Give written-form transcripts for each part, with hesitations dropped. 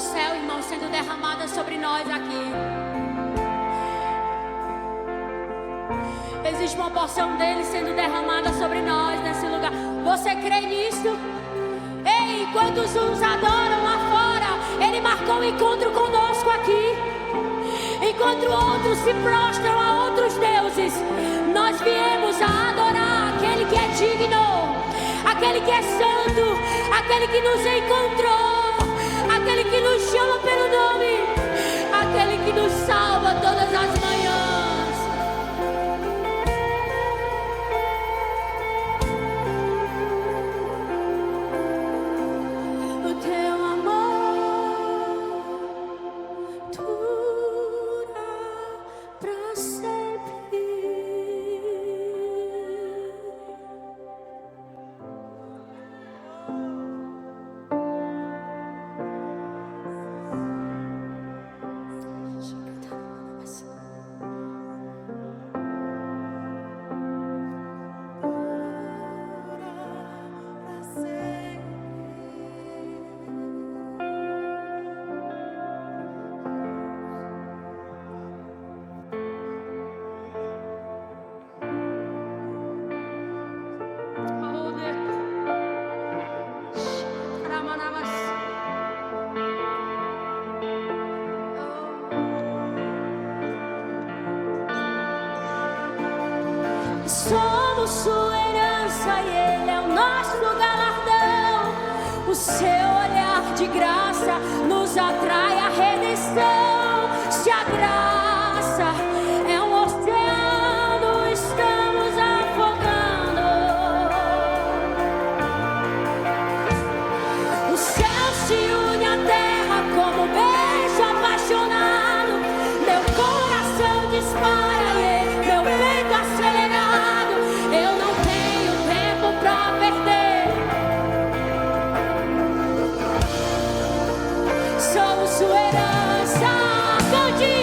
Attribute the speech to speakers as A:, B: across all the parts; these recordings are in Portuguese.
A: céu, irmão, sendo derramada sobre nós aqui. Existe uma porção dele sendo derramada sobre nós nesse lugar. Você crê nisso? Ei, enquanto uns adoram lá fora, ele marcou um encontro conosco aqui. Enquanto outros se prostram a outros deuses, nós viemos a adorar aquele que é digno, aquele que é santo, aquele que nos encontrou, aquele que nos chama pelo nome, aquele que nos salva todas as manhãs. Somos sua herança e ele é o nosso galardão. O seu olhar de graça nos atrai à redenção. Se a graça é um oceano, estamos afogando. O céu se une à terra como um beijo apaixonado. Meu coração dispara e meu peito acelerado. Eu não tenho tempo pra perder. Somos sua herança, cante.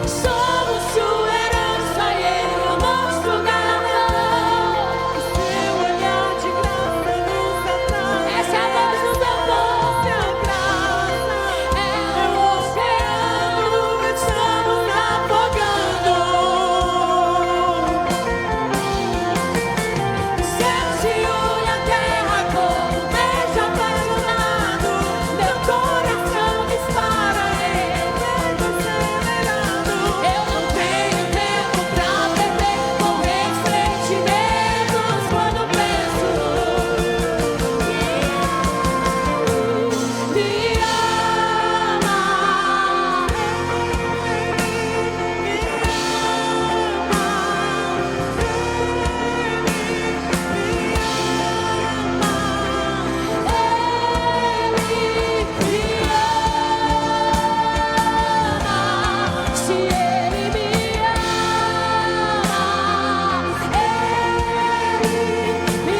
A: Somos sua herança e ele é o nosso galardão. O seu olhar de graça nos atrai. Essa é a voz do teu povo. É o oceano, estamos afogando. O céu se une à terra como um beijo apaixonado. Meu coração dispara em tempo acelerado. Eu não tenho tempo pra perder com ressentimentos quando penso que me ama. Se ele me ama, ele me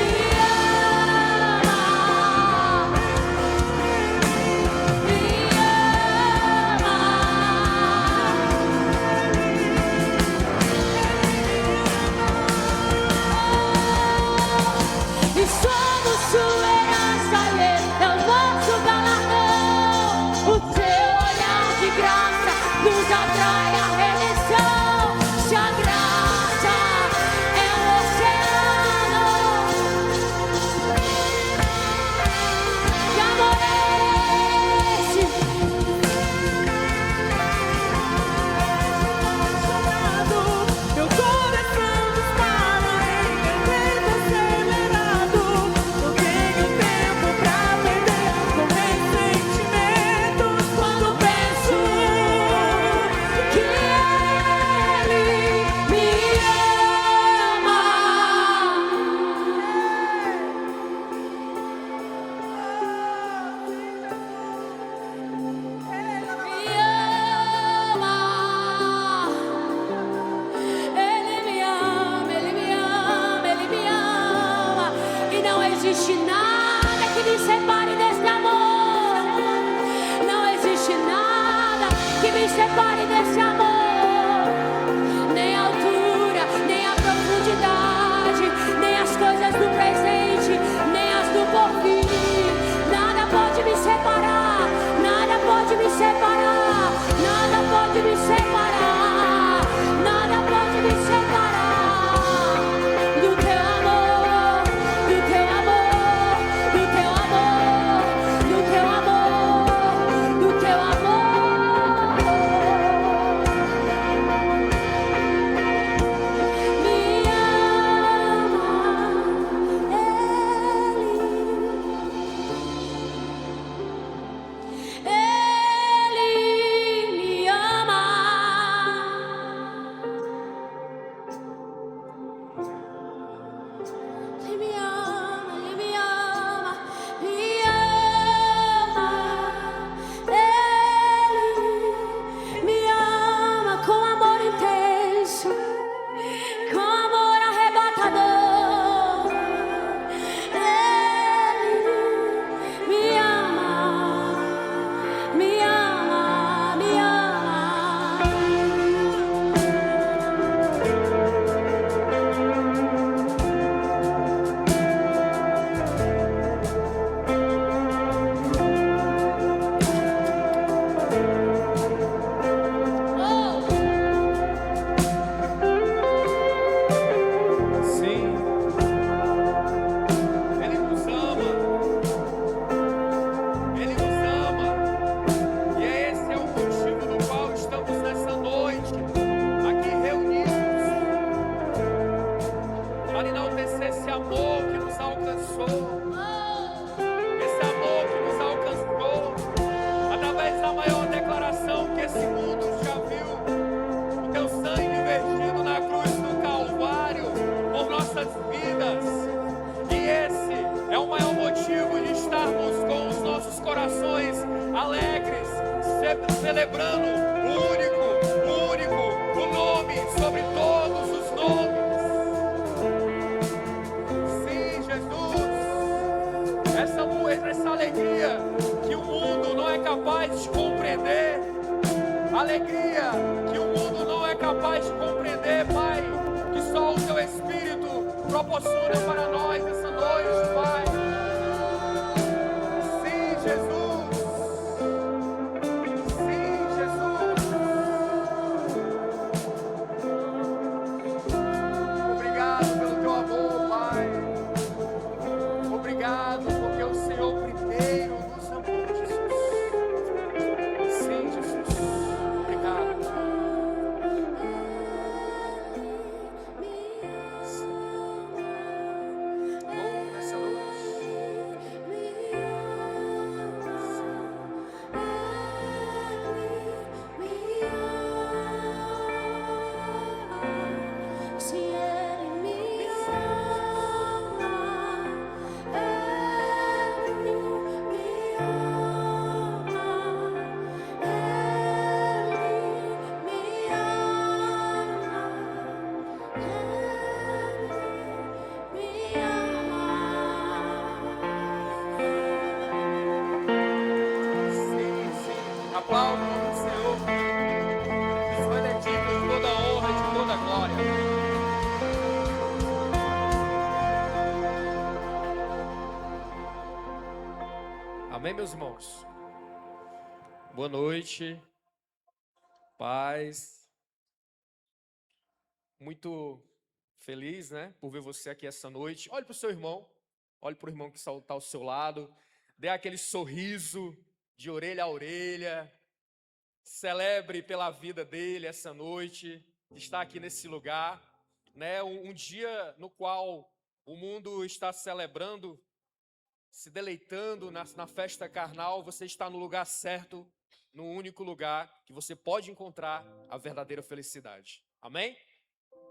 A: e somos sua herança e ele é o nosso galardão. O teu olhar de graça nos atrai à redenção. Se a graça é um oceano, que amor é esse? Meu coração dispara em tempo acelerado. Não tenho tempo pra perder com ressentimentos quando penso que ele me ama. Ele me ama, ele me ama, ele me ama. E não existe nada que me separe desse amor. Não existe nada que me separe desse amor. Nem a altura, nem a profundidade, nem as coisas do presente, nem as do porvir. Nada pode me separar, nada pode me
B: amor que nos alcançou. Esse amor que nos alcançou através da maior declaração que esse mundo já viu. O teu sangue vertido na cruz do Calvário por nossas vidas. E esse é o maior motivo de estarmos com os nossos corações alegres, celebrando o nome sobre todos os nomes. Sim, Jesus, essa alegria que o mundo não é capaz de compreender, alegria que o mundo não é capaz de compreender, Pai, que só o Teu Espírito proporciona para nós essa noite, Pai. Sim, Jesus. Amém, meus irmãos? Boa noite, paz. Muito feliz, né, por ver você aqui essa noite. Olhe para o seu irmão, olhe para o irmão que está ao seu lado, dê aquele sorriso de orelha a orelha, celebre pela vida dele essa noite, estar aqui nesse lugar, né, um dia no qual o mundo está celebrando, se deleitando na festa carnal. Você está no lugar certo, no único lugar que você pode encontrar a verdadeira felicidade. Amém?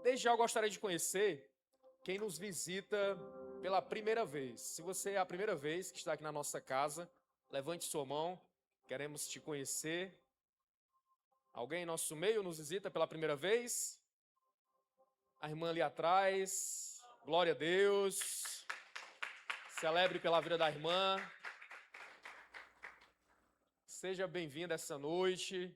B: Desde já eu gostaria de conhecer quem nos visita pela primeira vez. Se você é a primeira vez que está aqui na nossa casa, levante sua mão, queremos te conhecer. Alguém em nosso meio nos visita pela primeira vez? A irmã ali atrás, glória a Deus. Celebre pela vida da irmã. Seja bem-vinda essa noite.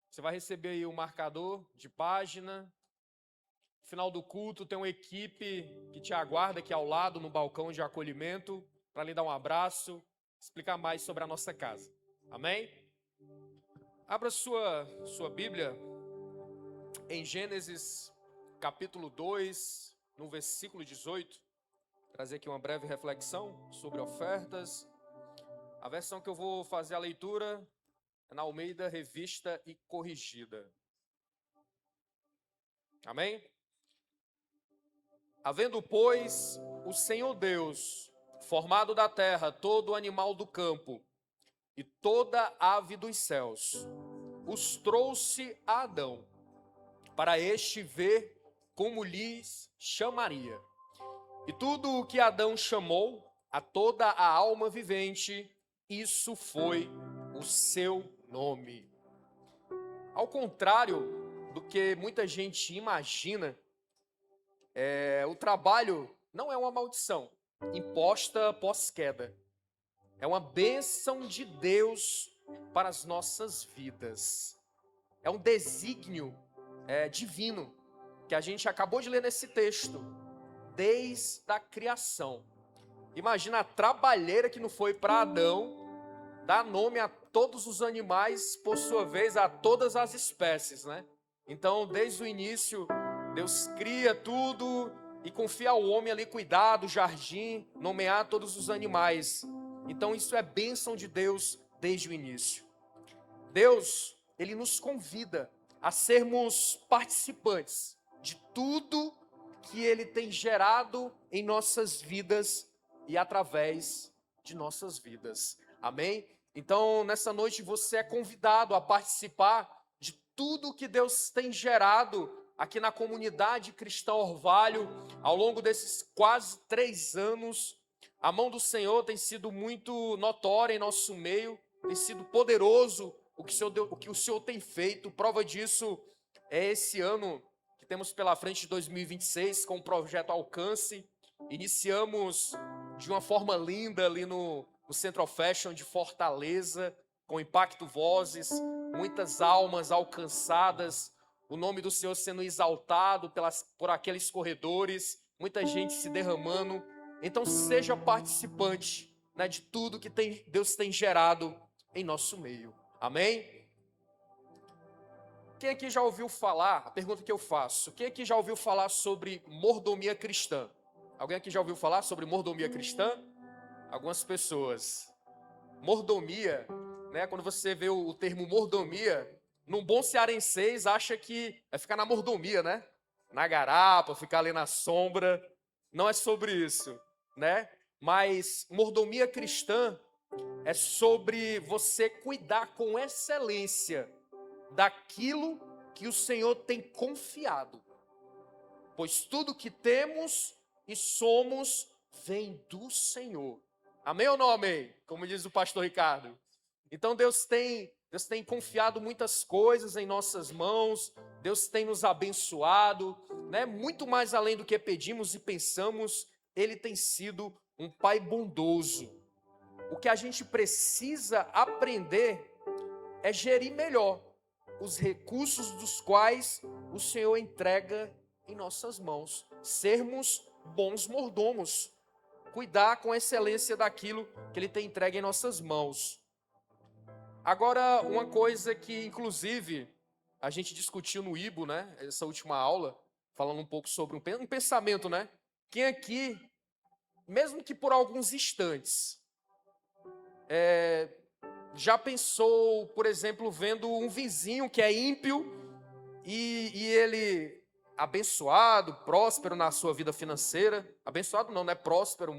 B: Você vai receber aí o marcador de página. No final do culto tem uma equipe que te aguarda aqui ao lado no balcão de acolhimento para lhe dar um abraço, explicar mais sobre a nossa casa. Amém? Abra sua Bíblia em Gênesis capítulo 2, no versículo 18. Trazer aqui uma breve reflexão sobre ofertas. A versão que eu vou fazer a leitura é na Almeida Revista e Corrigida. Amém? Havendo, pois, o Senhor Deus formado da terra todo animal do campo e toda ave dos céus, os trouxe a Adão, para este ver como lhes chamaria. E tudo o que Adão chamou a toda a alma vivente, isso foi o seu nome. Ao contrário do que muita gente imagina, o trabalho não é uma maldição imposta após queda. É uma bênção de Deus para as nossas vidas. É um desígnio divino que a gente acabou de ler nesse texto. Desde a criação. Imagina a trabalheira que não foi para Adão dar nome a todos os animais, por sua vez, a todas as espécies, né? Então, desde o início, Deus cria tudo e confia ao homem ali cuidar do jardim, nomear todos os animais. Então, isso é bênção de Deus desde o início. Deus, Ele nos convida a sermos participantes de tudo que Ele tem gerado em nossas vidas e através de nossas vidas. Amém? Então, nessa noite, você é convidado a participar de tudo que Deus tem gerado aqui na comunidade cristã Orvalho, ao longo desses quase 3 anos. A mão do Senhor tem sido muito notória em nosso meio, tem sido poderoso o que o Senhor tem feito. Prova disso é esse ano que temos pela frente de 2026, com o projeto Alcance. Iniciamos de uma forma linda ali no Central Fashion de Fortaleza, com Impacto Vozes, muitas almas alcançadas, o nome do Senhor sendo exaltado por aqueles corredores, muita gente se derramando. Então seja participante, né, de tudo que Deus tem gerado em nosso meio. Amém? Quem aqui já ouviu falar, a pergunta que eu faço, quem aqui já ouviu falar sobre mordomia cristã? Alguém aqui já ouviu falar sobre mordomia cristã? Algumas pessoas. Mordomia, né, quando você vê o termo mordomia, num bom cearenseis acha que vai ficar na mordomia, né? Na garapa, ficar ali na sombra. Não é sobre isso, né? Mas mordomia cristã é sobre você cuidar com excelência daquilo que o Senhor tem confiado. Pois tudo que temos e somos vem do Senhor. Amém ou não amém? Como diz o pastor Ricardo. Então Deus tem confiado muitas coisas em nossas mãos. Deus tem nos abençoado, né? Muito mais além do que pedimos e pensamos. Ele tem sido um Pai bondoso. O que a gente precisa aprender é gerir melhor os recursos dos quais o Senhor entrega em nossas mãos. Sermos bons mordomos. Cuidar com excelência daquilo que Ele tem entregue em nossas mãos. Agora, uma coisa que, inclusive, a gente discutiu no IBO, né? Essa última aula, falando um pouco sobre um pensamento, né? Quem aqui, mesmo que por alguns instantes, já pensou, por exemplo, vendo um vizinho que é ímpio e ele abençoado, próspero na sua vida financeira, abençoado não, né? Próspero,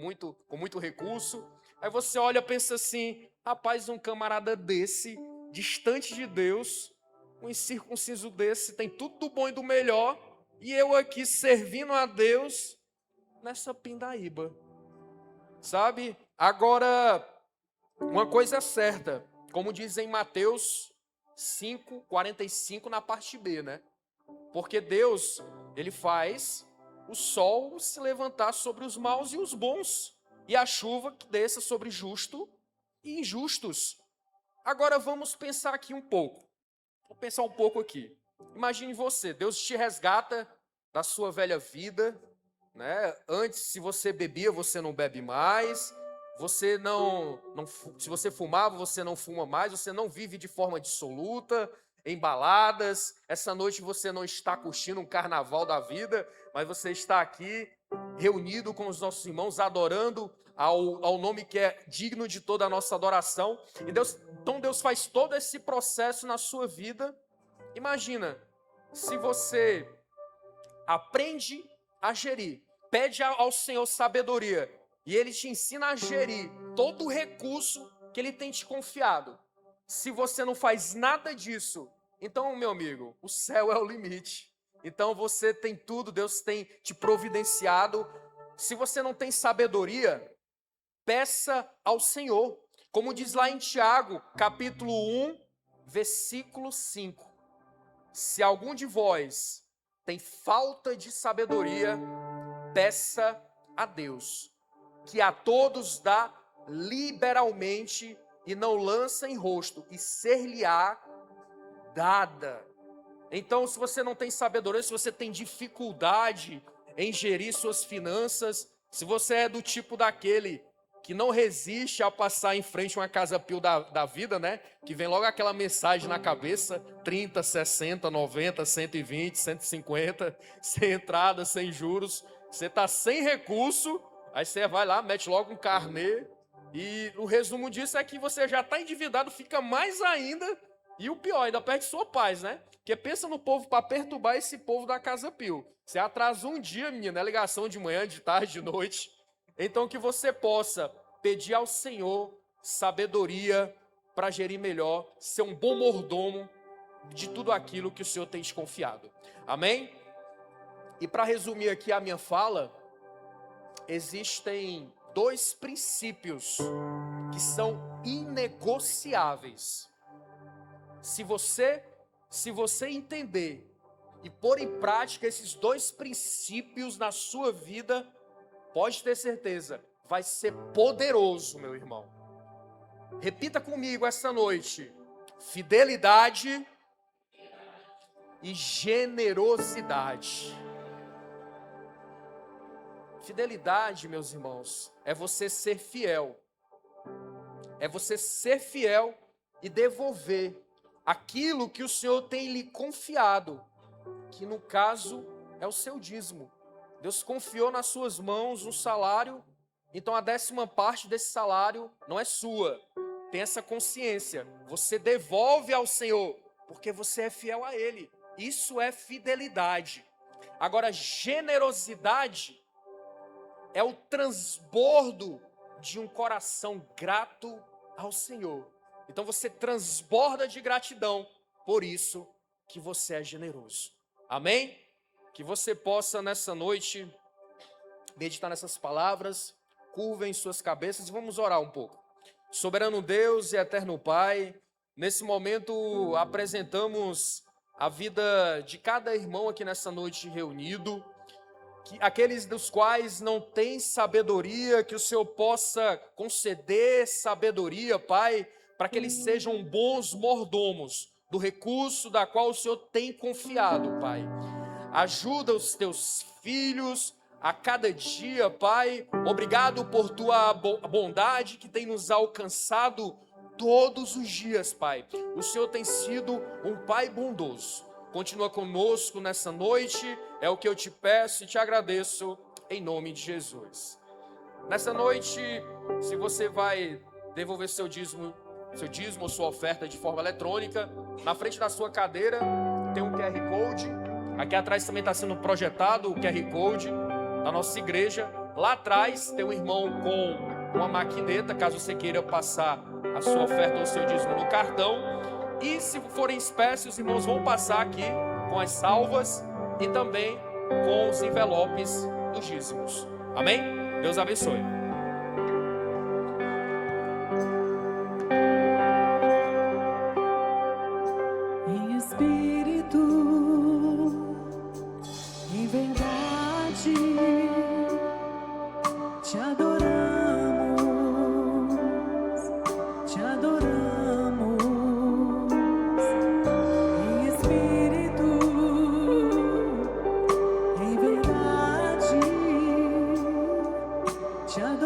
B: com muito recurso. Aí você olha e pensa assim, rapaz, um camarada desse, distante de Deus, um incircunciso desse, tem tudo do bom e do melhor, e eu aqui servindo a Deus nessa pindaíba, sabe? Agora, uma coisa é certa, como diz em Mateus 5:45 na parte B, né? Porque Deus, Ele faz o sol se levantar sobre os maus e os bons, e a chuva que desça sobre justo e injustos. Agora vamos pensar aqui um pouco. Vou pensar um pouco aqui. Imagine você, Deus te resgata da sua velha vida, né? Antes, se você bebia, você não bebe mais. Você se você fumava, você não fuma mais. Você não vive de forma dissoluta, em baladas. Essa noite você não está curtindo um carnaval da vida, mas você está aqui reunido com os nossos irmãos, adorando ao nome que é digno de toda a nossa adoração. Então Deus faz todo esse processo na sua vida. Imagina, se você aprende a gerir, pede ao Senhor sabedoria, e Ele te ensina a gerir todo o recurso que Ele tem te confiado. Se você não faz nada disso, então, meu amigo, o céu é o limite. Então você tem tudo, Deus tem te providenciado. Se você não tem sabedoria, peça ao Senhor. Como diz lá em Tiago, capítulo 1, versículo 5. Se algum de vós tem falta de sabedoria, peça a Deus, que a todos dá liberalmente e não lança em rosto, e ser-lhe-á dada. Então, se você não tem sabedoria, se você tem dificuldade em gerir suas finanças, se você é do tipo daquele que não resiste a passar em frente a uma Casa Pio da vida, né? Que vem logo aquela mensagem na cabeça, 30, 60, 90, 120, 150, sem entrada, sem juros. Você está sem recurso, aí você vai lá, mete logo um carnê, e o resumo disso é que você já está endividado, fica mais ainda E o pior, ainda perde sua paz, né? Porque pensa no povo para perturbar esse povo da Casa Pio. Você atrasa um dia, menina, é ligação de manhã, de tarde, de noite. Então que você possa pedir ao Senhor sabedoria para gerir melhor, ser um bom mordomo de tudo aquilo que o Senhor tem te confiado. Amém? E para resumir aqui a minha fala, existem 2 princípios que são inegociáveis. Se você entender e pôr em prática esses 2 princípios na sua vida, pode ter certeza, vai ser poderoso, meu irmão. Repita comigo essa noite: fidelidade e generosidade. Fidelidade, meus irmãos, é você ser fiel. É você ser fiel e devolver aquilo que o Senhor tem lhe confiado, que no caso é o seu dízimo. Deus confiou nas suas mãos um salário, então a 10ª parte desse salário não é sua. Tem essa consciência. Você devolve ao Senhor, porque você é fiel a Ele. Isso é fidelidade. Agora, generosidade é o transbordo de um coração grato ao Senhor. Então você transborda de gratidão, por isso que você é generoso. Amém? Que você possa nessa noite meditar nessas palavras, curvem suas cabeças e vamos orar um pouco. Soberano Deus e eterno Pai, nesse momento apresentamos a vida de cada irmão aqui nessa noite reunido, que aqueles dos quais não têm sabedoria, que o Senhor possa conceder sabedoria, Pai, para que eles sejam bons mordomos do recurso da qual o Senhor tem confiado, Pai. Ajuda os teus filhos a cada dia, Pai. Obrigado por tua bondade que tem nos alcançado todos os dias, Pai. O Senhor tem sido um Pai bondoso. Continua conosco nessa noite, é o que eu te peço e te agradeço, em nome de Jesus. Nessa noite, se você vai devolver seu dízimo ou sua oferta de forma eletrônica, na frente da sua cadeira tem um QR Code, aqui atrás também está sendo projetado o QR Code da nossa igreja. Lá atrás tem um irmão com uma maquineta, caso você queira passar a sua oferta ou seu dízimo no cartão. E se forem espécies, os irmãos vão passar aqui com as salvas e também com os envelopes dos dízimos. Amém? Deus abençoe.
C: Em espírito, em verdade, te adoramos, te adoramos. Em espírito, em verdade, te adoramos.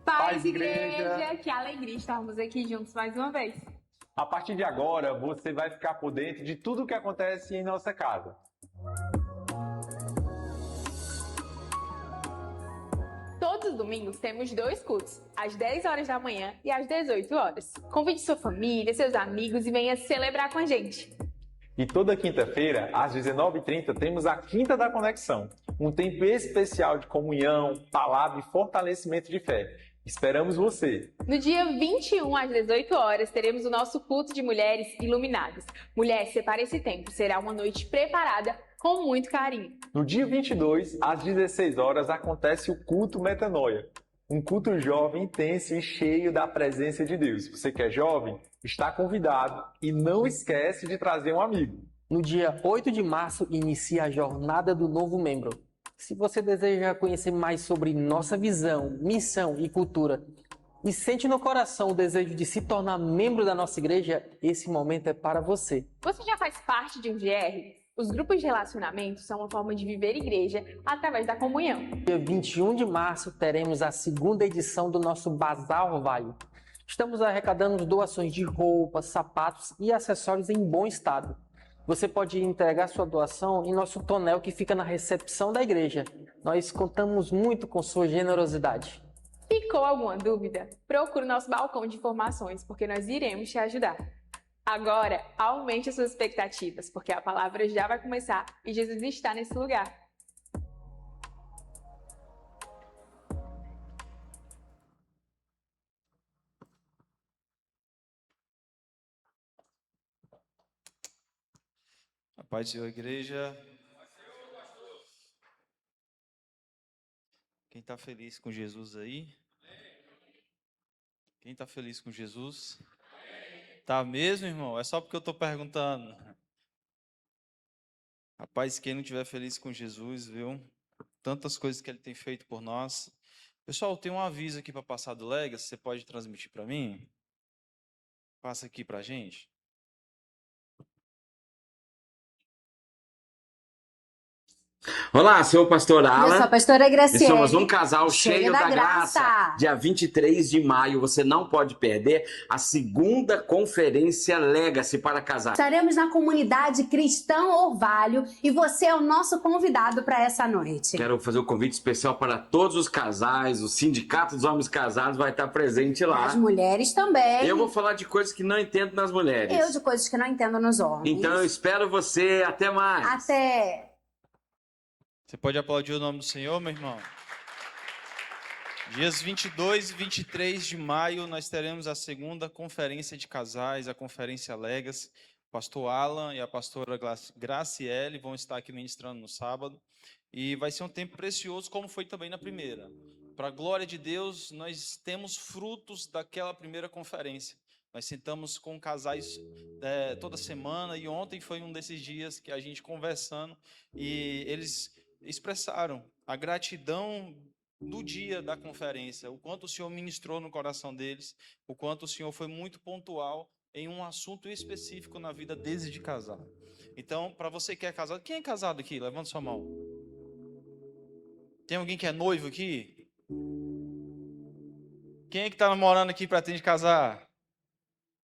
D: Paz, igreja! Que alegria estarmos aqui juntos mais uma vez.
E: A partir de agora, você vai ficar por dentro de tudo o que acontece em nossa casa.
D: Todos os domingos temos 2 cultos, às 10 horas da manhã e às 18 horas. Convide sua família, seus amigos e venha celebrar com a gente.
E: E toda quinta-feira, às 19h30, temos a Quinta da Conexão, um tempo especial de comunhão, palavra e fortalecimento de fé. Esperamos você!
D: No dia 21, às 18 horas, teremos o nosso culto de mulheres iluminadas. Mulher, separe esse tempo, será uma noite preparada com muito carinho.
E: No dia 22, às 16 horas, acontece o culto Metanoia, um culto jovem, intenso e cheio da presença de Deus. Você que é jovem, está convidado e não esquece de trazer um amigo.
F: No dia 8 de março, inicia a jornada do novo membro. Se você deseja conhecer mais sobre nossa visão, missão e cultura e sente no coração o desejo de se tornar membro da nossa igreja, esse momento é para você.
D: Você já faz parte de um GR? Os grupos de relacionamento são uma forma de viver igreja através da comunhão.
F: Dia 21 de março, teremos a segunda edição do nosso Bazar Orvalho. Estamos arrecadando doações de roupas, sapatos e acessórios em bom estado. Você pode entregar sua doação em nosso tonel que fica na recepção da igreja. Nós contamos muito com sua generosidade.
D: Ficou alguma dúvida? Procure o nosso balcão de informações, porque nós iremos te ajudar. Agora, aumente as suas expectativas, porque a palavra já vai começar e Jesus está nesse lugar.
G: A paz do Senhor, igreja. Quem está feliz com Jesus aí? Quem está feliz com Jesus? Tá mesmo, irmão? É só porque eu estou perguntando. Rapaz, quem não estiver feliz com Jesus, viu? Tantas coisas que Ele tem feito por nós. Pessoal, tem um aviso aqui para passar do Legacy. Você pode transmitir para mim? Passa aqui para a gente.
H: Olá, sou o pastor Alan.
I: Eu sou a pastora
H: E
I: Graciele.
H: somos um casal cheio da
I: graça.
H: graça. Dia 23 de maio, você não pode perder a segunda conferência Legacy para casar.
I: Estaremos na comunidade Cristão Orvalho e você é o nosso convidado para essa noite.
H: Quero fazer um convite especial para todos os casais, o Sindicato dos Homens Casados vai estar presente lá.
I: As mulheres também.
H: Eu vou falar de coisas que não entendo nas mulheres.
I: Eu de coisas que não entendo nos homens.
H: Então eu espero você. Até mais.
I: Até.
G: Você pode aplaudir o nome do Senhor, meu irmão? Dias 22 e 23 de maio, nós teremos a segunda conferência de casais, a Conferência Legacy. O pastor Alan e a pastora Graciele vão estar aqui ministrando no sábado. E vai ser um tempo precioso, como foi também na primeira. Para a glória de Deus, nós temos frutos daquela primeira conferência. Nós sentamos com casais toda semana e ontem foi um desses dias que a gente conversando e eles expressaram a gratidão do dia da conferência, o quanto o Senhor ministrou no coração deles, o quanto o Senhor foi muito pontual em um assunto específico na vida deles de casar. Então, para você que é casado, quem é casado aqui? Levanta sua mão. Tem alguém que é noivo aqui? Quem é que está namorando aqui para pretende casar?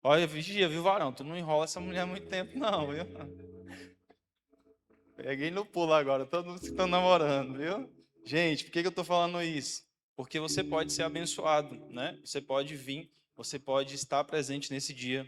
G: Olha, vigia, viu, varão? Tu não enrola essa mulher há muito tempo, não, viu? Peguei no pulo agora, todos que estão namorando, viu? Gente, por que eu estou falando isso? Porque você pode ser abençoado, né? Você pode vir, você pode estar presente nesse dia.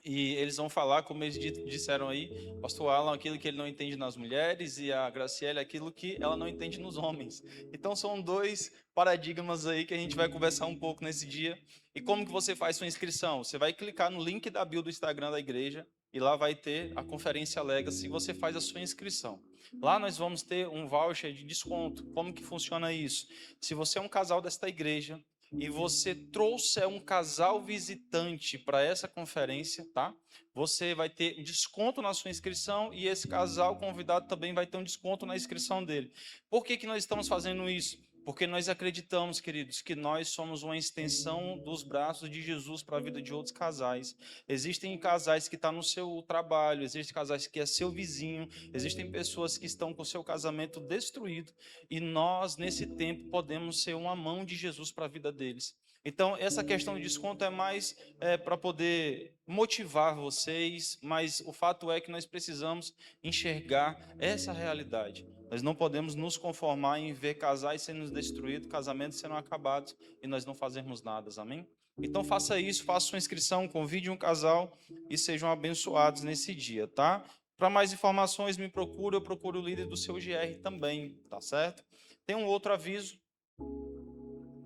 G: E eles vão falar, como eles disseram aí, pastor Alan, aquilo que ele não entende nas mulheres e a Graciele, aquilo que ela não entende nos homens. Então são 2 paradigmas aí que a gente vai conversar um pouco nesse dia. E como que você faz sua inscrição? Você vai clicar no link da bio do Instagram da igreja e lá vai ter a Conferência Legacy e você faz a sua inscrição. Lá nós vamos ter um voucher de desconto. Como que funciona isso? Se você é um casal desta igreja e você trouxer um casal visitante para essa conferência, tá? Você vai ter desconto na sua inscrição e esse casal convidado também vai ter um desconto na inscrição dele. Por que nós estamos fazendo isso? Porque nós acreditamos, queridos, que nós somos uma extensão dos braços de Jesus para a vida de outros casais. Existem casais que estão no seu trabalho, existem casais que é seu vizinho, existem pessoas que estão com o seu casamento destruído, e nós, nesse tempo, podemos ser uma mão de Jesus para a vida deles. Então, essa questão de desconto é mais para poder motivar vocês, mas o fato é que nós precisamos enxergar essa realidade. Nós não podemos nos conformar em ver casais sendo destruídos, casamentos sendo acabados e nós não fazermos nada, amém? Então faça isso, faça sua inscrição, convide um casal e sejam abençoados nesse dia, tá? Para mais informações, me procure, eu procuro o líder do seu GR também, tá certo? Tem um outro aviso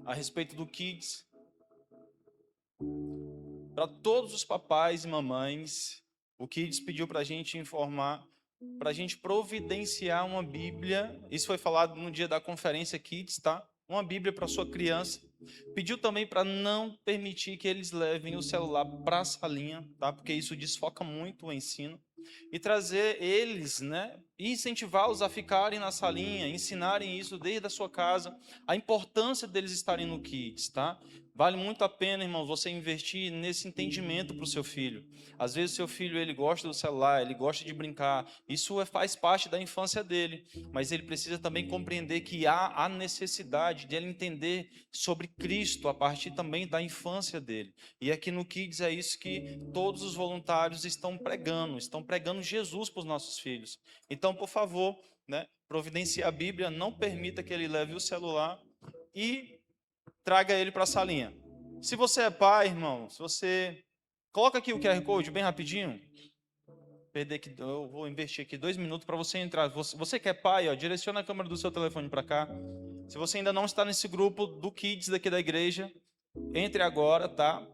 G: a respeito do Kids. Para todos os papais e mamães, o Kids pediu para a gente informar, para a gente providenciar uma Bíblia. Isso foi falado no dia da conferência Kids, tá? Uma Bíblia para sua criança. Pediu também para não permitir que eles levem o celular para a salinha, tá? Porque isso desfoca muito o ensino. E trazer eles, né? E incentivá-los a ficarem na salinha, ensinarem isso desde a sua casa, a importância deles estarem no Kids, tá? Vale muito a pena, irmão, você investir nesse entendimento para o seu filho. Às vezes o seu filho ele gosta do celular, ele gosta de brincar, isso faz parte da infância dele, mas ele precisa também compreender que há a necessidade de ele entender sobre Cristo a partir também da infância dele. E aqui no Kids é isso que todos os voluntários estão pregando Jesus para os nossos filhos. Então, por favor, né, providencie a Bíblia, não permita que ele leve o celular e traga ele para a salinha. Se você é pai, irmão, se você... Coloca aqui o QR Code bem rapidinho. Eu vou investir aqui 2 minutos para você entrar. Você que é pai, ó, direciona a câmera do seu telefone para cá. Se você ainda não está nesse grupo do Kids daqui da igreja, entre agora, tá?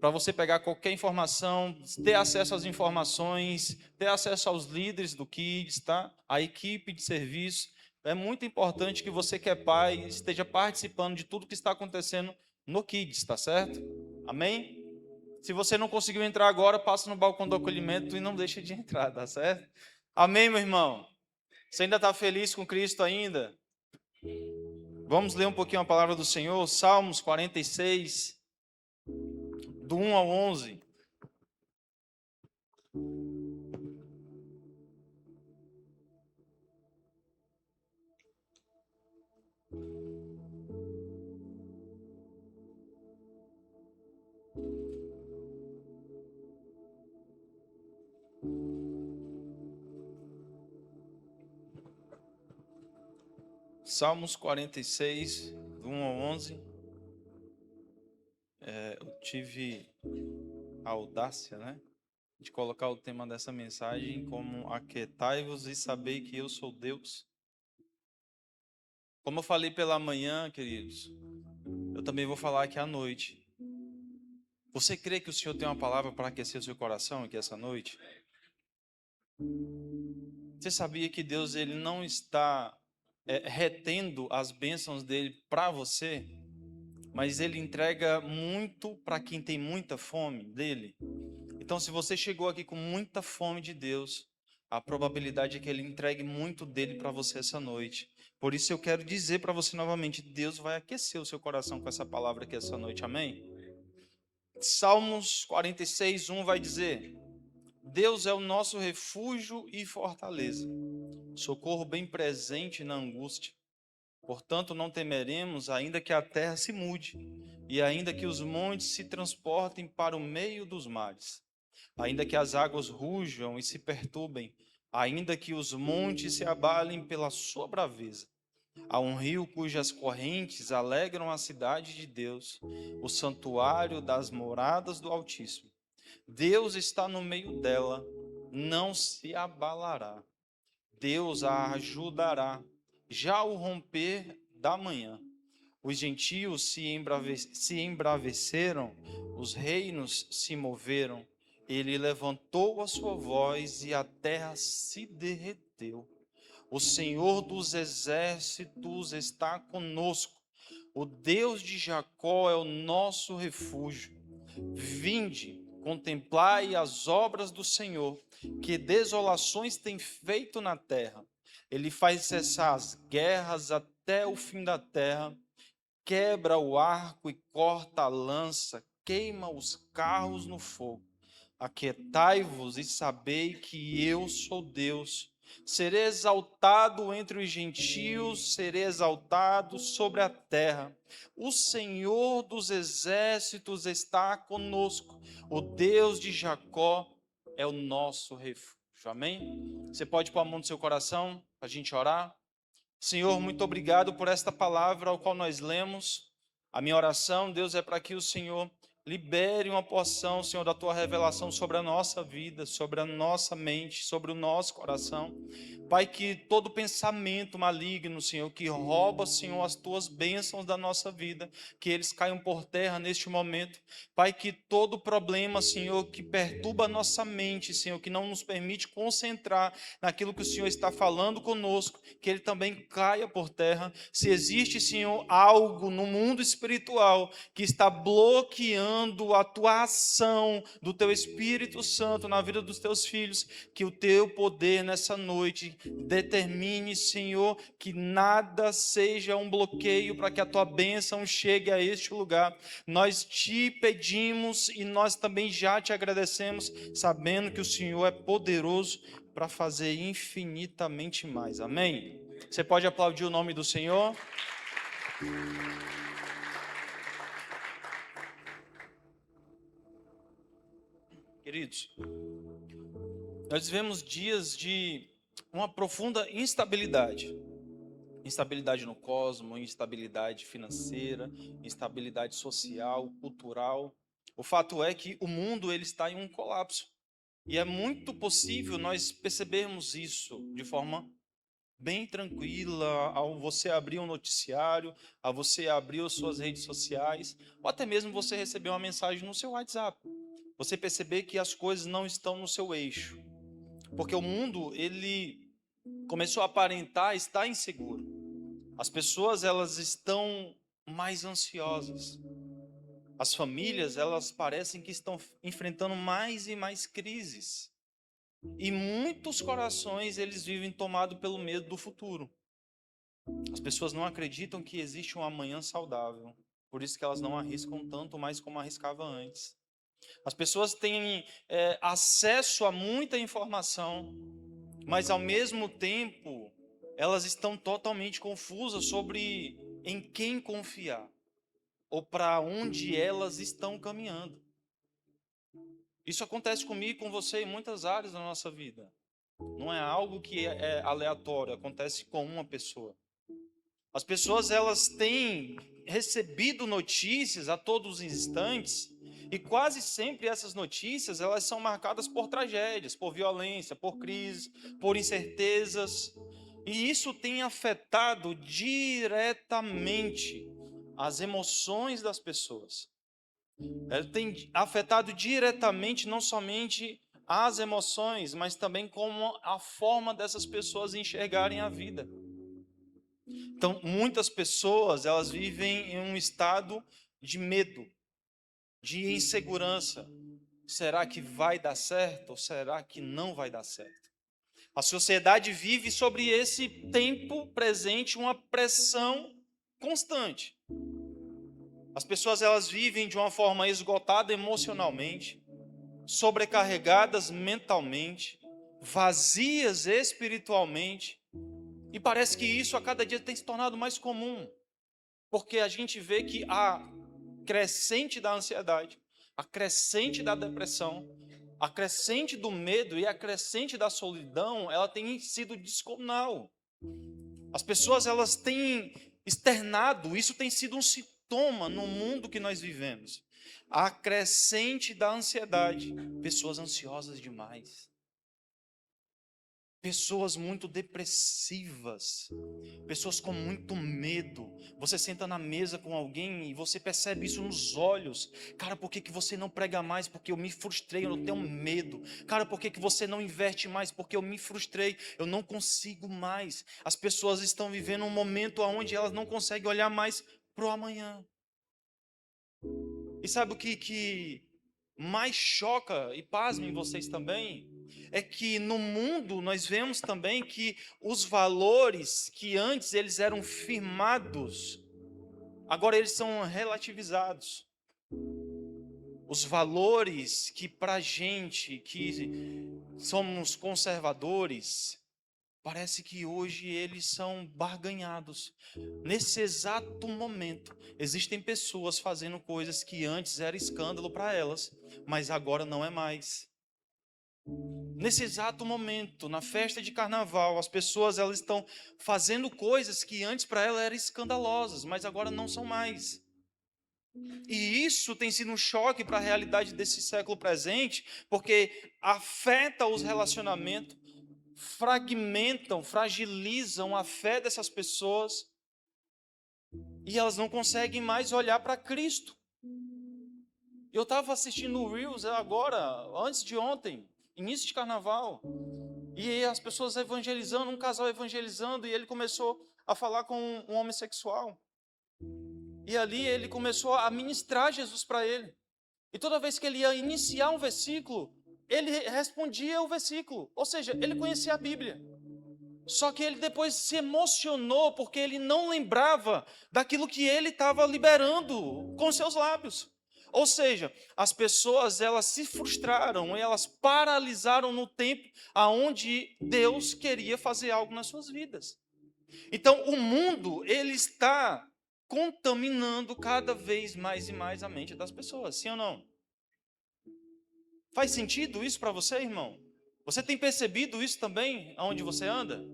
G: Para você pegar qualquer informação, ter acesso às informações, ter acesso aos líderes do Kids, tá? A equipe de serviço. É muito importante que você que é pai esteja participando de tudo que está acontecendo no Kids, tá certo? Amém? Se você não conseguiu entrar agora, passa no balcão do acolhimento e não deixa de entrar, tá certo? Amém, meu irmão? Você ainda está feliz com Cristo ainda? Vamos ler um pouquinho a palavra do Senhor, Salmos 46, do 1 ao 11. Salmos 46, do 1 ao 11. Eu tive a audácia, né, de colocar o tema dessa mensagem como aquietai-vos e sabei que eu sou Deus. Como eu falei pela manhã, queridos, eu também vou falar aqui à noite. Você crê que o Senhor tem uma palavra para aquecer o seu coração aqui essa noite? Você sabia que Deus ele não está retendo as bênçãos dele para você, mas ele entrega muito para quem tem muita fome dele? Então, se você chegou aqui com muita fome de Deus, a probabilidade é que ele entregue muito dele para você essa noite. Por isso eu quero dizer para você novamente, Deus vai aquecer o seu coração com essa palavra aqui essa noite, amém? Salmos 46, 1 vai dizer: Deus é o nosso refúgio e fortaleza, socorro bem presente na angústia. Portanto, não temeremos, ainda que a terra se mude, e ainda que os montes se transportem para o meio dos mares, ainda que as águas rujam e se perturbem, ainda que os montes se abalem pela sua braveza. Há um rio cujas correntes alegram a cidade de Deus, o santuário das moradas do Altíssimo. Deus está no meio dela, não se abalará. Deus a ajudará, já ao romper da manhã. Os gentios se embraveceram, os reinos se moveram. Ele levantou a sua voz e a terra se derreteu. O Senhor dos exércitos está conosco. O Deus de Jacó é o nosso refúgio. Vinde, contemplai as obras do Senhor, que desolações tem feito na terra. Ele faz cessar as guerras até o fim da terra, quebra o arco e corta a lança, queima os carros no fogo. Aquietai-vos e sabei que eu sou Deus. Serei exaltado entre os gentios, serei exaltado sobre a terra. O Senhor dos exércitos está conosco. O Deus de Jacó é o nosso refúgio. Amém? Você pode pôr a mão no seu coração para a gente orar? Senhor, muito obrigado por esta palavra ao qual nós lemos. A minha oração, Deus, é para que o Senhor libere uma porção, Senhor, da tua revelação sobre a nossa vida, sobre a nossa mente, sobre o nosso coração. Pai, que todo pensamento maligno, Senhor, que rouba, Senhor, as tuas bênçãos da nossa vida, que eles caiam por terra neste momento. Pai, que todo problema, Senhor, que perturba a nossa mente, Senhor, que não nos permite concentrar naquilo que o Senhor está falando conosco, que ele também caia por terra. Se existe, Senhor, algo no mundo espiritual que está bloqueando a tua ação do teu Espírito Santo na vida dos teus filhos, que o teu poder nessa noite determine, Senhor, que nada seja um bloqueio para que a tua bênção chegue a este lugar. Nós te pedimos e nós também já te agradecemos, sabendo que o Senhor é poderoso para fazer infinitamente mais. Amém? Você pode aplaudir o nome do Senhor? Queridos, nós vivemos dias de uma profunda instabilidade. Instabilidade no cosmos, instabilidade financeira, instabilidade social, cultural. O fato é que o mundo ele está em um colapso. E é muito possível nós percebermos isso de forma bem tranquila, ao você abrir um noticiário, a você abrir as suas redes sociais, ou até mesmo você receber uma mensagem no seu WhatsApp. Você perceber que as coisas não estão no seu eixo. Porque o mundo, ele começou a aparentar estar inseguro. As pessoas, elas estão mais ansiosas. As famílias, elas parecem que estão enfrentando mais e mais crises. E muitos corações, eles vivem tomados pelo medo do futuro. As pessoas não acreditam que existe um amanhã saudável. Por isso que elas não arriscam tanto mais como arriscavam antes. As pessoas têm acesso a muita informação, mas ao mesmo tempo elas estão totalmente confusas sobre em quem confiar ou para onde elas estão caminhando. Isso acontece comigo e com você em muitas áreas da nossa vida. Não é algo que é aleatório, acontece com uma pessoa. As pessoas elas têm recebido notícias a todos os instantes. E quase sempre essas notícias, elas são marcadas por tragédias, por violência, por crises, por incertezas. E isso tem afetado diretamente as emoções das pessoas. Ela tem afetado diretamente não somente as emoções, mas também como a forma dessas pessoas enxergarem a vida. Então, muitas pessoas, elas vivem em um estado de medo, de insegurança. Será que vai dar certo ou será que não vai dar certo? A sociedade vive sobre esse tempo presente uma pressão constante. As pessoas elas vivem de uma forma esgotada emocionalmente, sobrecarregadas mentalmente, vazias espiritualmente, e parece que isso a cada dia tem se tornado mais comum, porque a gente vê que a crescente da ansiedade, a crescente da depressão, a crescente do medo e a crescente da solidão, ela tem sido descomunal. As pessoas elas têm externado, isso tem sido um sintoma no mundo que nós vivemos. A crescente da ansiedade, pessoas ansiosas demais. Pessoas muito depressivas, pessoas com muito medo. Você senta na mesa com alguém e você percebe isso nos olhos. Cara, por que você não prega mais? Porque eu me frustrei, eu tenho medo. Cara, por que você não investe mais? Porque eu me frustrei, eu não consigo mais. As pessoas estão vivendo um momento onde elas não conseguem olhar mais para o amanhã. E sabe o que mais choca, e pasmem vocês também? é que no mundo nós vemos também que os valores que antes eles eram firmados, agora eles são relativizados. Os valores que para gente que somos conservadores, parece que hoje eles são barganhados. Nesse exato momento, existem pessoas fazendo coisas que antes era escândalo para elas, mas agora não é mais. Nesse exato momento, na festa de carnaval, as pessoas elas estão fazendo coisas que antes para elas eram escandalosas, mas agora não são mais. E isso tem sido um choque para a realidade desse século presente, porque afeta os relacionamentos, fragmentam, fragilizam a fé dessas pessoas e elas não conseguem mais olhar para Cristo. Eu estava assistindo o Reels agora, antes de ontem, início de carnaval, e as pessoas evangelizando, um casal evangelizando, e ele começou a falar com um homossexual. E ali ele começou a ministrar Jesus para ele. E toda vez que ele ia iniciar um versículo, ele respondia o versículo. Ou seja, ele conhecia a Bíblia. Só que ele depois se emocionou porque ele não lembrava daquilo que ele estava liberando com seus lábios. Ou seja, as pessoas elas se frustraram, elas paralisaram no tempo aonde Deus queria fazer algo nas suas vidas. Então, o mundo ele está contaminando cada vez mais e mais a mente das pessoas, sim ou não? Faz sentido isso para você, irmão? Você tem percebido isso também, aonde você anda?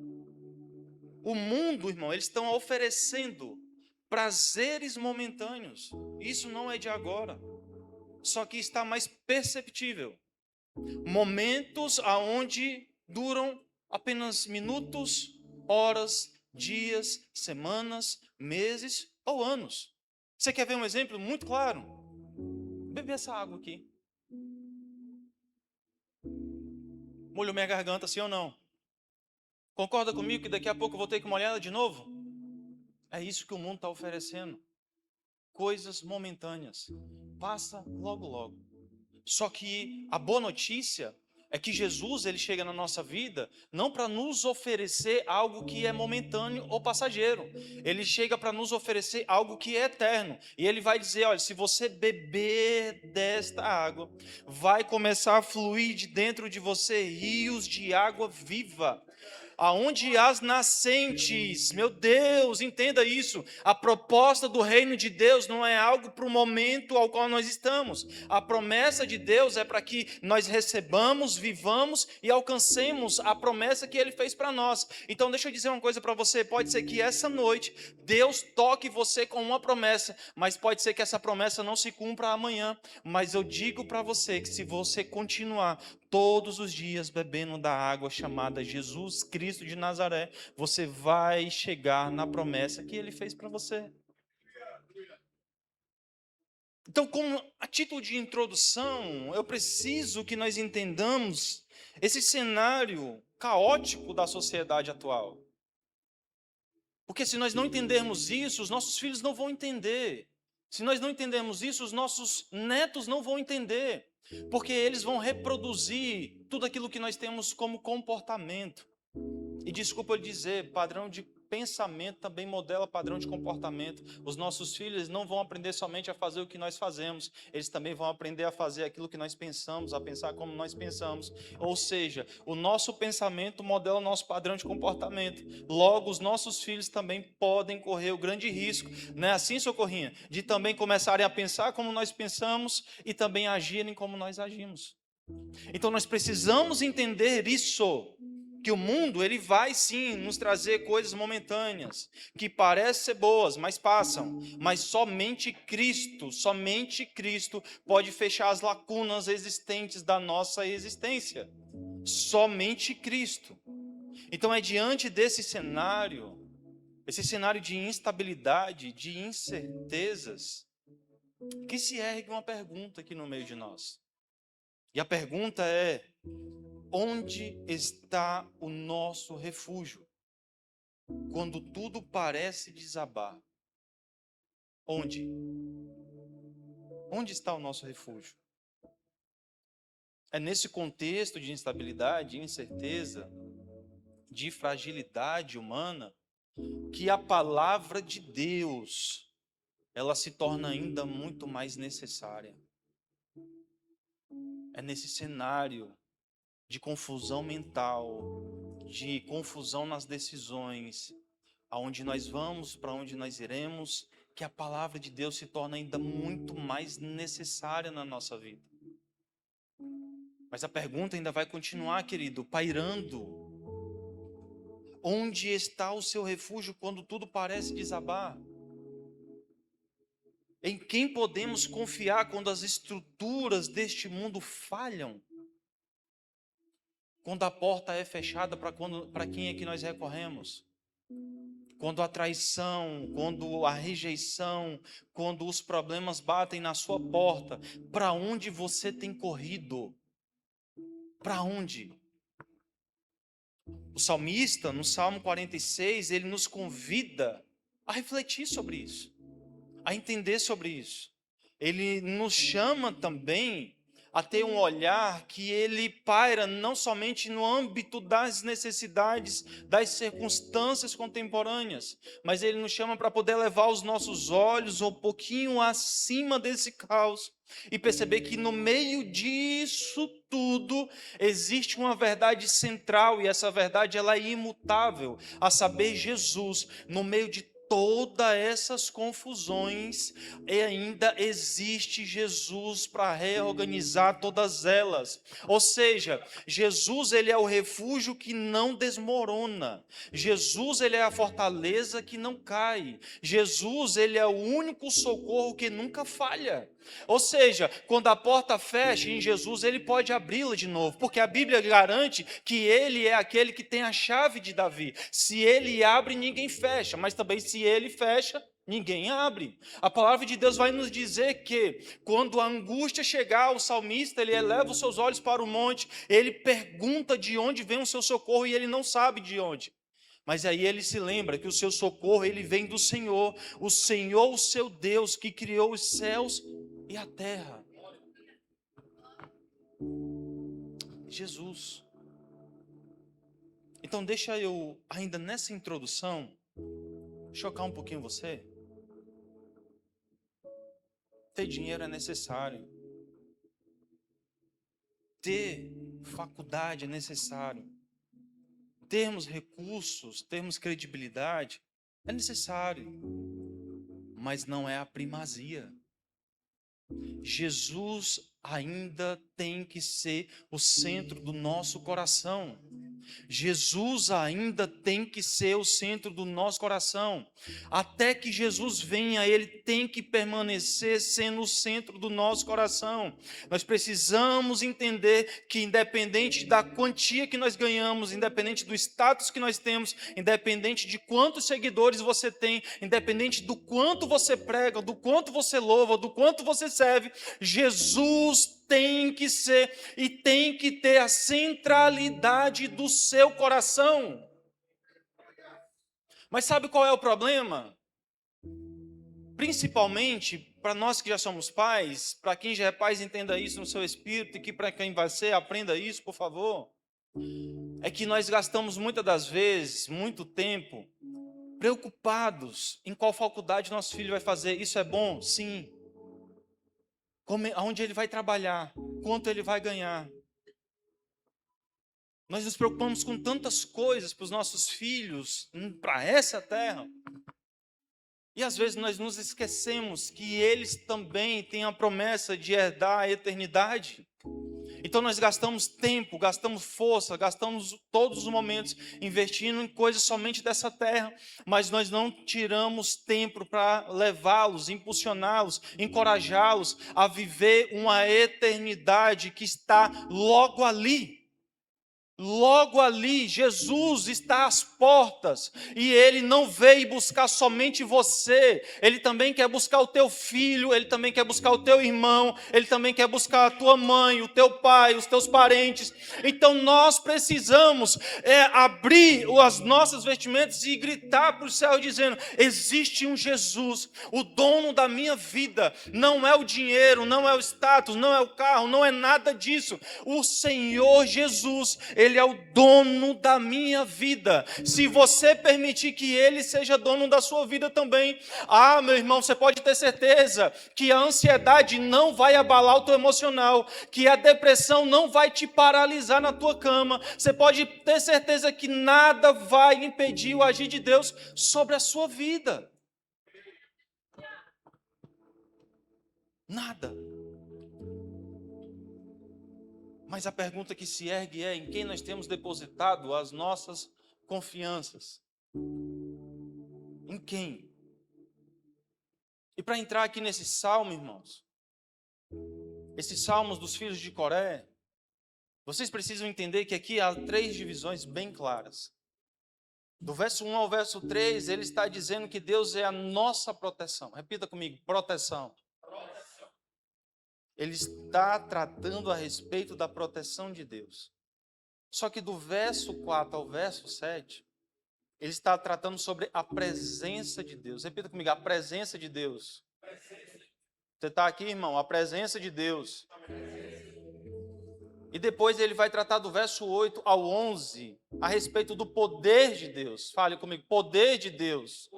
G: O mundo, irmão, eles estão oferecendo prazeres momentâneos. Isso não é de agora, só que está mais perceptível. Momentos aonde duram apenas minutos, horas, dias, semanas, meses ou anos. Você quer ver um exemplo muito claro? Beber essa água aqui. Molhou minha garganta, sim ou não? Concorda comigo que daqui a pouco eu vou ter que molhar ela de novo? É isso que o mundo está oferecendo. Coisas momentâneas. Passa logo, logo. Só que a boa notícia é que Jesus ele chega na nossa vida não para nos oferecer algo que é momentâneo ou passageiro. Ele chega para nos oferecer algo que é eterno. E ele vai dizer, olha, se você beber desta água, vai começar a fluir de dentro de você rios de água viva. Aonde as nascentes, meu Deus, entenda isso. A proposta do reino de Deus não é algo para o momento ao qual nós estamos. A promessa de Deus é para que nós recebamos, vivamos e alcancemos a promessa que Ele fez para nós. Então deixa eu dizer uma coisa para você, pode ser que essa noite Deus toque você com uma promessa, mas pode ser que essa promessa não se cumpra amanhã. Mas eu digo para você que se você continuar todos os dias bebendo da água chamada Jesus Cristo de Nazaré, você vai chegar na promessa que Ele fez para você. Então, como a título de introdução, eu preciso que nós entendamos esse cenário caótico da sociedade atual. Porque se nós não entendermos isso, os nossos filhos não vão entender. Se nós não entendermos isso, os nossos netos não vão entender. Porque eles vão reproduzir tudo aquilo que nós temos como comportamento. E desculpa eu dizer, padrão de pensamento também modela padrão de comportamento. Os nossos filhos não vão aprender somente a fazer o que nós fazemos, eles também vão aprender a fazer aquilo que nós pensamos, a pensar como nós pensamos. Ou seja, o nosso pensamento modela o nosso padrão de comportamento. Logo, os nossos filhos também podem correr o grande risco, não é assim, Socorrinha? De também começarem a pensar como nós pensamos e também agirem como nós agimos. Então nós precisamos entender isso. Que o mundo ele vai sim nos trazer coisas momentâneas, que parecem ser boas, mas passam. Mas somente Cristo pode fechar as lacunas existentes da nossa existência. Somente Cristo. Então é diante desse cenário, esse cenário de instabilidade, de incertezas, que se ergue uma pergunta aqui no meio de nós. E a pergunta é: onde está o nosso refúgio? Quando tudo parece desabar. Onde? Onde está o nosso refúgio? É nesse contexto de instabilidade, de incerteza, de fragilidade humana, que a palavra de Deus, ela se torna ainda muito mais necessária. É nesse cenário de confusão mental, de confusão nas decisões, aonde nós vamos, para onde nós iremos, que a palavra de Deus se torna ainda muito mais necessária na nossa vida. Mas a pergunta ainda vai continuar, querido, pairando. Onde está o seu refúgio quando tudo parece desabar? Em quem podemos confiar quando as estruturas deste mundo falham? Quando a porta é fechada, para quem é que nós recorremos? Quando a traição, quando a rejeição, quando os problemas batem na sua porta, para onde você tem corrido? Para onde? O salmista, no Salmo 46, ele nos convida a refletir sobre isso, a entender sobre isso. Ele nos chama também a ter um olhar que ele paira não somente no âmbito das necessidades, das circunstâncias contemporâneas, mas ele nos chama para poder levar os nossos olhos um pouquinho acima desse caos e perceber que no meio disso tudo existe uma verdade central, e essa verdade ela é imutável, a saber, Jesus. No meio de todas essas confusões, e ainda existe Jesus para reorganizar todas elas. Ou seja, Jesus ele é o refúgio que não desmorona. Jesus ele é a fortaleza que não cai. Jesus ele é o único socorro que nunca falha. Ou seja, quando a porta fecha em Jesus, ele pode abri-la de novo, porque a Bíblia garante que ele é aquele que tem a chave de Davi. Se ele abre, ninguém fecha, mas também se ele fecha, ninguém abre. A palavra de Deus vai nos dizer que quando a angústia chegar, o salmista, ele eleva os seus olhos para o monte, ele pergunta de onde vem o seu socorro e ele não sabe de onde. Mas aí ele se lembra que o seu socorro, ele vem do Senhor, o seu Deus, que criou os céus e a terra. Jesus. Então deixa eu, ainda nessa introdução, chocar um pouquinho você. Ter dinheiro é necessário. Ter faculdade é necessário. Termos recursos, termos credibilidade é necessário. Mas não é a primazia. Jesus ainda tem que ser o centro do nosso coração. Jesus ainda tem que ser o centro do nosso coração. Até que Jesus venha, ele tem que permanecer sendo o centro do nosso coração. Nós precisamos entender que, independente da quantia que nós ganhamos, independente do status que nós temos, independente de quantos seguidores você tem, independente do quanto você prega, do quanto você louva, do quanto você serve, Jesus tem que ser e tem que ter a centralidade do seu coração. Mas sabe qual é o problema? Principalmente para nós que já somos pais, para quem já é pai, entenda isso no seu espírito, e que para quem vai ser, aprenda isso, por favor. É que nós gastamos muitas das vezes, muito tempo, preocupados em qual faculdade nosso filho vai fazer. Isso é bom? Sim. Aonde ele vai trabalhar, quanto ele vai ganhar. Nós nos preocupamos com tantas coisas para os nossos filhos, para essa terra. E às vezes nós nos esquecemos que eles também têm a promessa de herdar a eternidade. Então nós gastamos tempo, gastamos força, gastamos todos os momentos investindo em coisas somente dessa terra, mas nós não tiramos tempo para levá-los, impulsioná-los, encorajá-los a viver uma eternidade que está logo ali. Logo ali, Jesus está às portas e Ele não veio buscar somente você, Ele também quer buscar o teu filho, Ele também quer buscar o teu irmão, Ele também quer buscar a tua mãe, o teu pai, os teus parentes. Então nós precisamos abrir as nossas vestimentas e gritar para o céu dizendo: existe um Jesus, o dono da minha vida. Não é o dinheiro, não é o status, não é o carro, não é nada disso. O Senhor Jesus, Ele é o dono da minha vida. Se você permitir que Ele seja dono da sua vida também, meu irmão, você pode ter certeza que a ansiedade não vai abalar o teu emocional, que a depressão não vai te paralisar na tua cama. Você pode ter certeza que nada vai impedir o agir de Deus sobre a sua vida. Nada. Mas a pergunta que se ergue é: em quem nós temos depositado as nossas confianças? Em quem? E para entrar aqui nesse salmo, irmãos, esses salmos dos filhos de Coré, vocês precisam entender que aqui há 3 divisões bem claras. Do verso 1 ao verso 3, ele está dizendo que Deus é a nossa proteção. Repita comigo: proteção. Ele está tratando a respeito da proteção de Deus. Só que do verso 4 ao verso 7, ele está tratando sobre a presença de Deus. Repita comigo: a presença de Deus. Você está aqui, irmão? A presença de Deus. E depois ele vai tratar do verso 8 ao 11 a respeito do poder de Deus. Fale comigo: poder de Deus.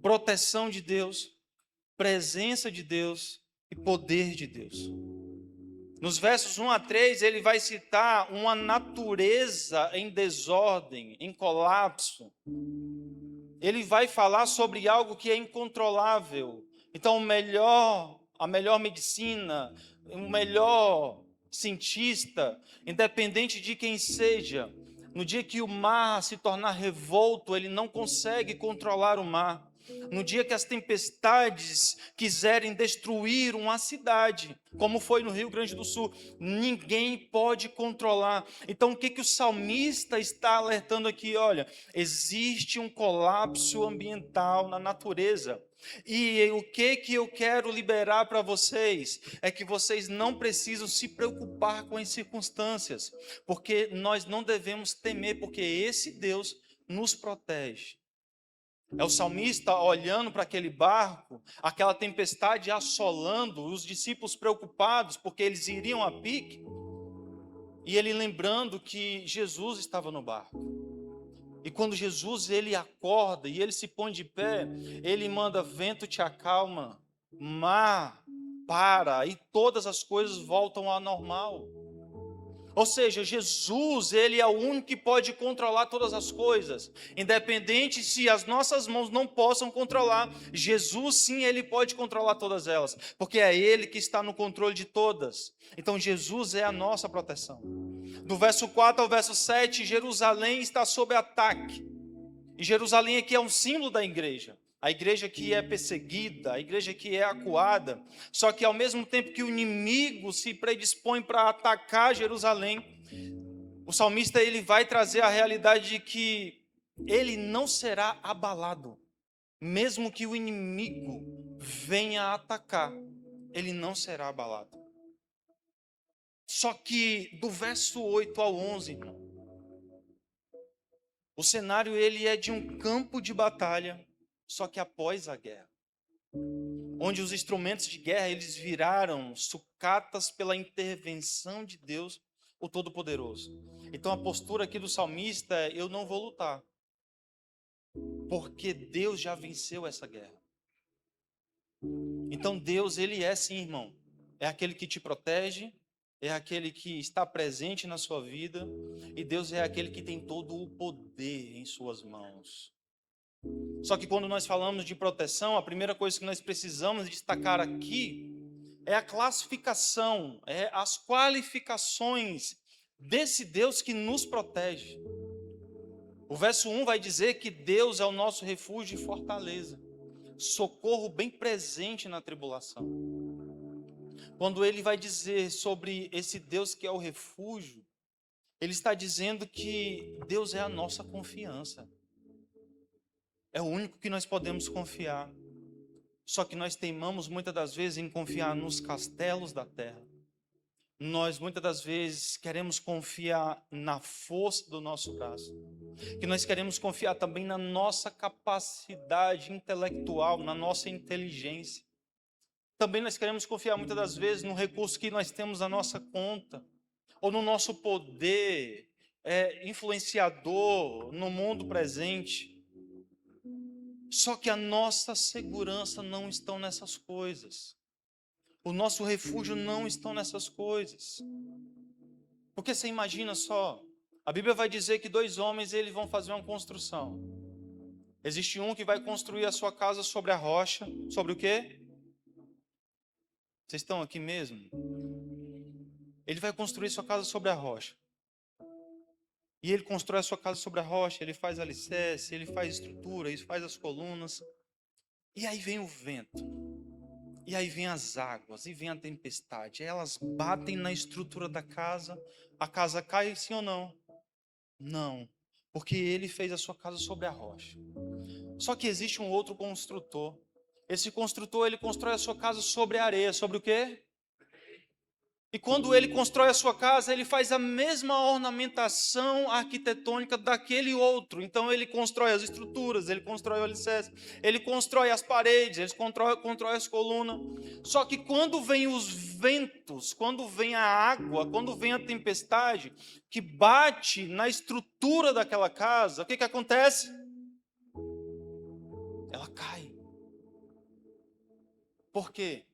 G: Proteção de Deus, presença de Deus e poder de Deus. Nos versos 1 a 3, ele vai citar uma natureza em desordem, em colapso. Ele vai falar sobre algo que é incontrolável. Então, a melhor medicina, o melhor cientista, independente de quem seja, no dia que o mar se tornar revolto, ele não consegue controlar o mar. No dia que as tempestades quiserem destruir uma cidade, como foi no Rio Grande do Sul, ninguém pode controlar. Então, o que o salmista está alertando aqui? Olha, existe um colapso ambiental na natureza. E o que eu quero liberar para vocês é que vocês não precisam se preocupar com as circunstâncias, porque nós não devemos temer, porque esse Deus nos protege. É o salmista olhando para aquele barco, aquela tempestade assolando, os discípulos preocupados porque eles iriam a pique, e ele lembrando que Jesus estava no barco. E quando Jesus ele acorda e ele se põe de pé, ele manda: vento te acalma, mar para, e todas as coisas voltam ao normal. Ou seja, Jesus, ele é o único que pode controlar todas as coisas. Independente se as nossas mãos não possam controlar, Jesus sim, ele pode controlar todas elas, porque é ele que está no controle de todas. Então Jesus é a nossa proteção. Do verso 4 ao verso 7, Jerusalém está sob ataque. E Jerusalém aqui é um símbolo da igreja. A igreja que é perseguida, a igreja que é acuada. Só que ao mesmo tempo que o inimigo se predispõe para atacar Jerusalém, o salmista ele vai trazer a realidade de que ele não será abalado. Mesmo que o inimigo venha atacar, ele não será abalado. Só que do verso 8 ao 11, irmão, o cenário ele é de um campo de batalha, só que após a guerra, onde os instrumentos de guerra eles viraram sucatas pela intervenção de Deus, o Todo-Poderoso. Então a postura aqui do salmista é: eu não vou lutar, porque Deus já venceu essa guerra. Então Deus, ele é sim, irmão, é aquele que te protege, é aquele que está presente na sua vida, e Deus é aquele que tem todo o poder em suas mãos. Só que quando nós falamos de proteção, a primeira coisa que nós precisamos destacar aqui é a classificação, é as qualificações desse Deus que nos protege. O verso 1 vai dizer que Deus é o nosso refúgio e fortaleza, socorro bem presente na tribulação. quando ele vai dizer sobre esse Deus que é o refúgio, ele está dizendo que Deus é a nossa confiança. É o único que nós podemos confiar. Só que nós teimamos muitas das vezes em confiar nos castelos da terra. Nós muitas das vezes queremos confiar na força do nosso braço. Que nós queremos confiar também na nossa capacidade intelectual, na nossa inteligência. Também nós queremos confiar muitas das vezes no recurso que nós temos à nossa conta, ou no nosso poder influenciador no mundo presente. Só que a nossa segurança não está nessas coisas. O nosso refúgio não está nessas coisas. Porque você imagina só, a Bíblia vai dizer que 2 homens eles vão fazer uma construção. Existe um que vai construir a sua casa sobre a rocha. Sobre o quê? Vocês estão aqui mesmo? Ele vai construir sua casa sobre a rocha. E ele constrói a sua casa sobre a rocha, ele faz alicerce, ele faz estrutura, ele faz as colunas. E aí vem o vento. E aí vem as águas, e vem a tempestade. Elas batem na estrutura da casa. A casa cai, sim ou não? Não. Porque ele fez a sua casa sobre a rocha. Só que existe um outro construtor. Esse construtor, ele constrói a sua casa sobre a areia. Sobre o quê? E quando ele constrói a sua casa, ele faz a mesma ornamentação arquitetônica daquele outro. Então ele constrói as estruturas, ele constrói o alicerce, ele constrói as paredes, ele constrói as colunas. Só que quando vem os ventos, quando vem a água, quando vem a tempestade, que bate na estrutura daquela casa, o que acontece? Ela cai. Por quê?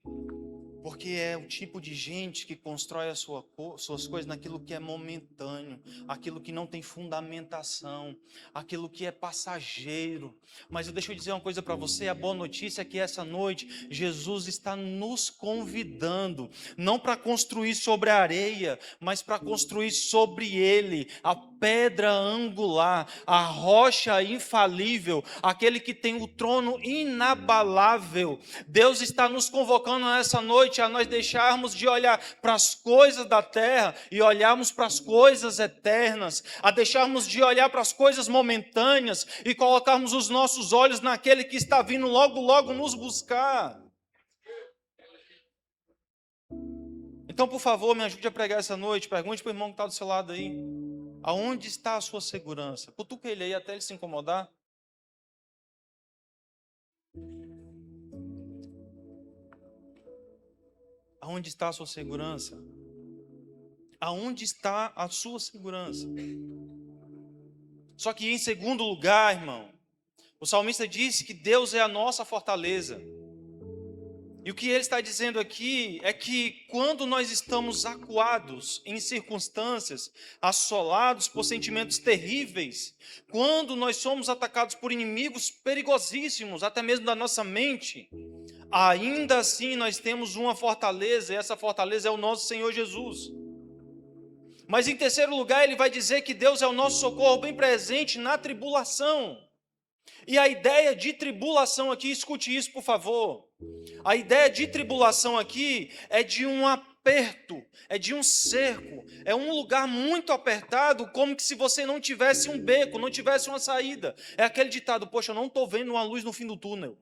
G: Porque é o tipo de gente que constrói as suas coisas naquilo que é momentâneo, aquilo que não tem fundamentação, aquilo que é passageiro. Mas deixa eu dizer uma coisa para você, a boa notícia é que essa noite Jesus está nos convidando, não para construir sobre a areia, mas para construir sobre ele, a pedra angular, a rocha infalível, aquele que tem o trono inabalável. Deus está nos convocando nessa noite a nós deixarmos de olhar para as coisas da terra e olharmos para as coisas eternas, a deixarmos de olhar para as coisas momentâneas e colocarmos os nossos olhos naquele que está vindo logo, logo nos buscar. Então, por favor, me ajude a pregar essa noite. Pergunte para o irmão que está do seu lado aí. Aonde está a sua segurança? Cutuca ele aí até ele se incomodar. Aonde está a sua segurança? Aonde está a sua segurança? Só que em segundo lugar, irmão, o salmista disse que Deus é a nossa fortaleza. E o que ele está dizendo aqui é que quando nós estamos acuados em circunstâncias, assolados por sentimentos terríveis, quando nós somos atacados por inimigos perigosíssimos, até mesmo da nossa mente, ainda assim nós temos uma fortaleza, e essa fortaleza é o nosso Senhor Jesus. Mas em terceiro lugar, ele vai dizer que Deus é o nosso socorro bem presente na tribulação. E a ideia de tribulação aqui, escute isso por favor. A ideia de tribulação aqui é de um aperto, é de um cerco, é um lugar muito apertado, como que se você não tivesse um beco, não tivesse uma saída. É aquele ditado, poxa, eu não estou vendo uma luz no fim do túnel.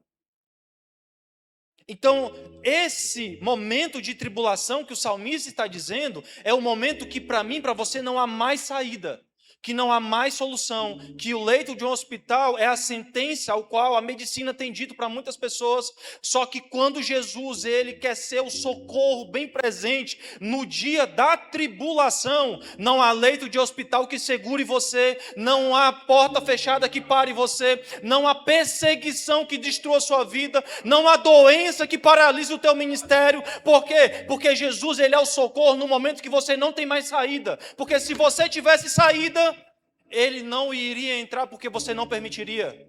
G: Então, esse momento de tribulação que o salmista está dizendo, é o momento que para mim, para você, não há mais saída. Que não há mais solução, que o leito de um hospital é a sentença ao qual a medicina tem dito para muitas pessoas, só que quando Jesus, ele quer ser o socorro bem presente no dia da tribulação, não há leito de hospital que segure você, não há porta fechada que pare você, não há perseguição que destrua a sua vida, não há doença que paralise o teu ministério. Por quê? Porque Jesus, ele é o socorro no momento que você não tem mais saída, porque se você tivesse saída, ele não iria entrar porque você não permitiria.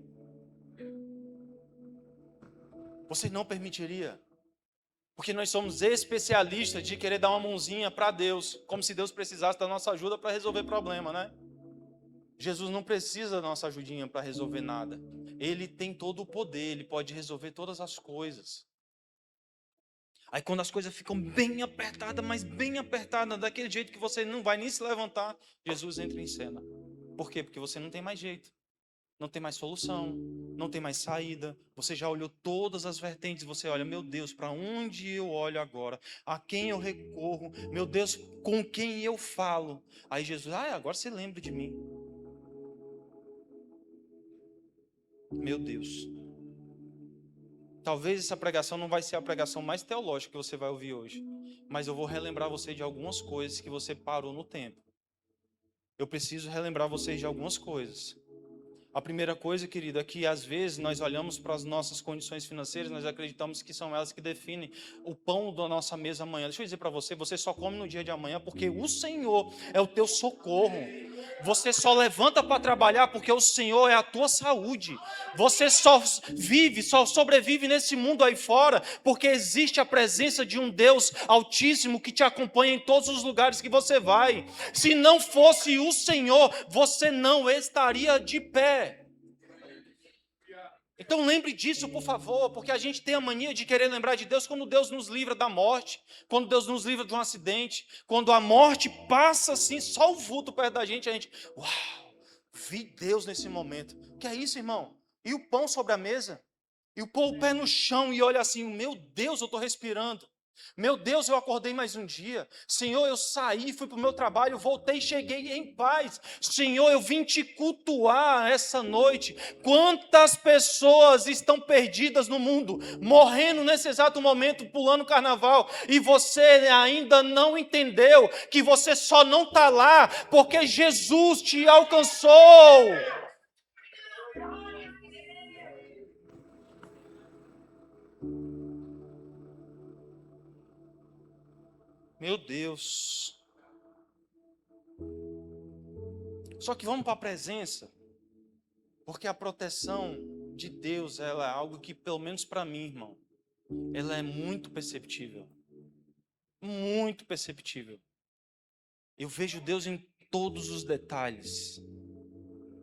G: Você não permitiria. Porque nós somos especialistas de querer dar uma mãozinha para Deus, como se Deus precisasse da nossa ajuda para resolver problema, né? Jesus não precisa da nossa ajudinha para resolver nada. Ele tem todo o poder, ele pode resolver todas as coisas. Aí quando as coisas ficam bem apertadas, mas bem apertadas, daquele jeito que você não vai nem se levantar, Jesus entra em cena. Por quê? Porque você não tem mais jeito. Não tem mais solução, não tem mais saída. Você já olhou todas as vertentes, você olha, meu Deus, para onde eu olho agora? A quem eu recorro? Meu Deus, com quem eu falo? Aí Jesus, agora você lembra de mim. Meu Deus. Talvez essa pregação não vai ser a pregação mais teológica que você vai ouvir hoje, mas eu vou relembrar você de algumas coisas que você parou no tempo. Eu preciso relembrar vocês de algumas coisas. A primeira coisa, querido, é que às vezes nós olhamos para as nossas condições financeiras, nós acreditamos que são elas que definem o pão da nossa mesa amanhã. Deixa eu dizer para você, você só come no dia de amanhã porque o Senhor é o teu socorro. Você só levanta para trabalhar porque o Senhor é a tua saúde. Você só vive, só sobrevive nesse mundo aí fora porque existe a presença de um Deus Altíssimo que te acompanha em todos os lugares que você vai. Se não fosse o Senhor, você não estaria de pé. Então lembre disso, por favor, porque a gente tem a mania de querer lembrar de Deus quando Deus nos livra da morte, quando Deus nos livra de um acidente, quando a morte passa assim, só o vulto perto da gente, a gente, uau, vi Deus nesse momento. Que é isso, irmão? E o pão sobre a mesa? E pôr o pé no chão e olha assim, meu Deus, eu estou respirando. Meu Deus, eu acordei mais um dia. Senhor, eu saí, fui para o meu trabalho, voltei e cheguei em paz. Senhor, eu vim te cultuar essa noite. Quantas pessoas estão perdidas no mundo, morrendo nesse exato momento, pulando carnaval, e você ainda não entendeu que você só não está lá porque Jesus te alcançou. Meu Deus. Só que vamos para a presença, porque a proteção de Deus, ela é algo que, pelo menos para mim, irmão, ela é muito perceptível. Muito perceptível. Eu vejo Deus em todos os detalhes.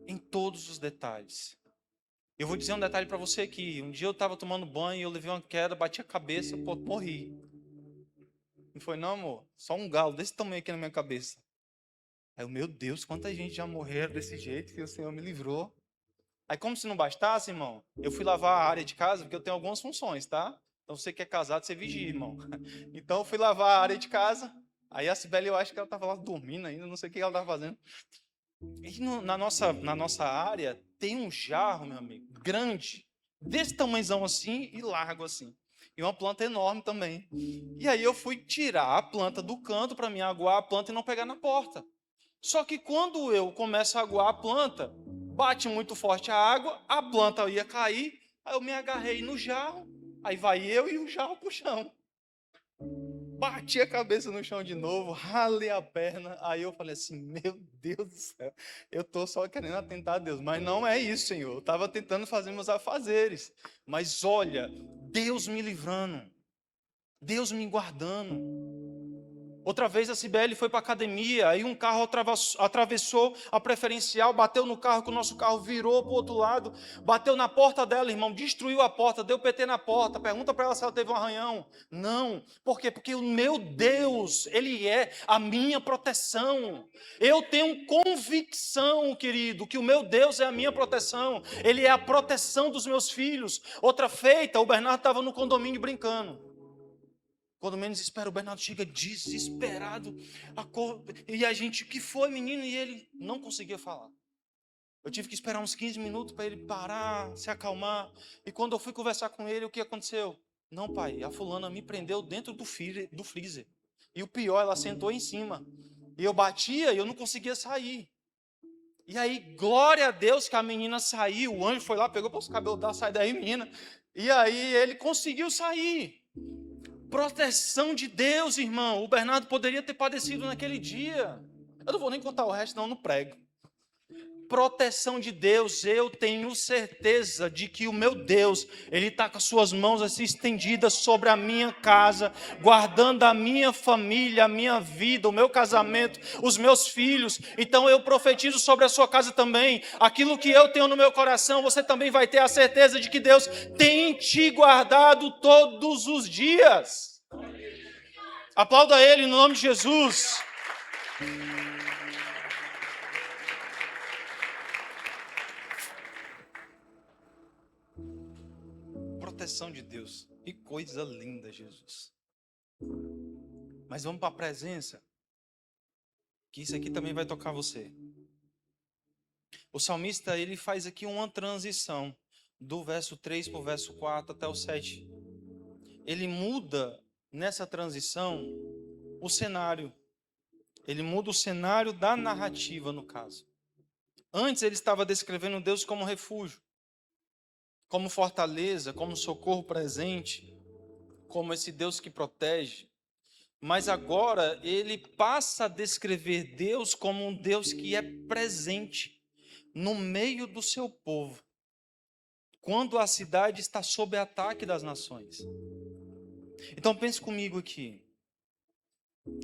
G: Em todos os detalhes. Eu vou dizer um detalhe para você aqui. Um dia eu estava tomando banho e eu levei uma queda, bati a cabeça, morri. Não foi não, amor? Só um galo desse tamanho aqui na minha cabeça. Aí eu, meu Deus, quanta gente já morreu desse jeito que o Senhor me livrou. Aí como se não bastasse, irmão, eu fui lavar a área de casa, porque eu tenho algumas funções, tá? Então você que é casado, você vigia, irmão. Então eu fui lavar a área de casa, aí a Cibele, eu acho que ela estava lá dormindo ainda, não sei o que ela estava fazendo. E na nossa área tem um jarro, meu amigo, grande, desse tamanhozão assim e largo assim. E uma planta enorme também. E aí eu fui tirar a planta do canto para me aguar a planta e não pegar na porta. Só que quando eu começo a aguar a planta, bate muito forte a água, a planta ia cair, aí eu me agarrei no jarro, aí vai eu e o jarro pro chão. Bati a cabeça no chão de novo, ralei a perna, aí eu falei assim, meu Deus do céu, eu estou só querendo atentar a Deus, mas não é isso, Senhor, eu estava tentando fazer meus afazeres, mas olha, Deus me livrando, Deus me guardando. Outra vez a Cibele foi para a academia, aí um carro atravessou a preferencial, bateu no carro, que o nosso carro virou para o outro lado, bateu na porta dela, irmão, destruiu a porta, deu PT na porta, pergunta para ela se ela teve um arranhão. Não, por quê? Porque o meu Deus, Ele é a minha proteção. Eu tenho convicção, querido, que o meu Deus é a minha proteção, Ele é a proteção dos meus filhos. Outra feita, o Bernardo estava no condomínio brincando. Quando menos espera, o Bernardo chega desesperado. E a gente, o que foi, menino? E ele não conseguia falar. Eu tive que esperar uns 15 minutos para ele parar, se acalmar. E quando eu fui conversar com ele, o que aconteceu? Não, pai, a fulana me prendeu dentro do freezer. E o pior, ela sentou em cima. E eu batia e eu não conseguia sair. E aí, glória a Deus que a menina saiu. O anjo foi lá, pegou para os cabelos dela, sai daí, menina. E aí ele conseguiu sair. Proteção de Deus, irmão. O Bernardo poderia ter padecido naquele dia. Eu não vou nem contar o resto, não prego. Proteção de Deus, eu tenho certeza de que o meu Deus, Ele está com as suas mãos assim estendidas sobre a minha casa, guardando a minha família, a minha vida, o meu casamento, os meus filhos. Então eu profetizo sobre a sua casa também. Aquilo que eu tenho no meu coração, você também vai ter a certeza de que Deus tem te guardado todos os dias. Aplauda ele no nome de Jesus. Proteção de Deus. Que coisa linda, Jesus. Mas vamos para a presença, que isso aqui também vai tocar você. O salmista, ele faz aqui uma transição do verso 3 para o verso 4 até o 7. Ele muda nessa transição o cenário. Ele muda o cenário da narrativa, no caso. Antes ele estava descrevendo Deus como refúgio, como fortaleza, como socorro presente, como esse Deus que protege. Mas agora ele passa a descrever Deus como um Deus que é presente no meio do seu povo, quando a cidade está sob ataque das nações. Então pense comigo aqui.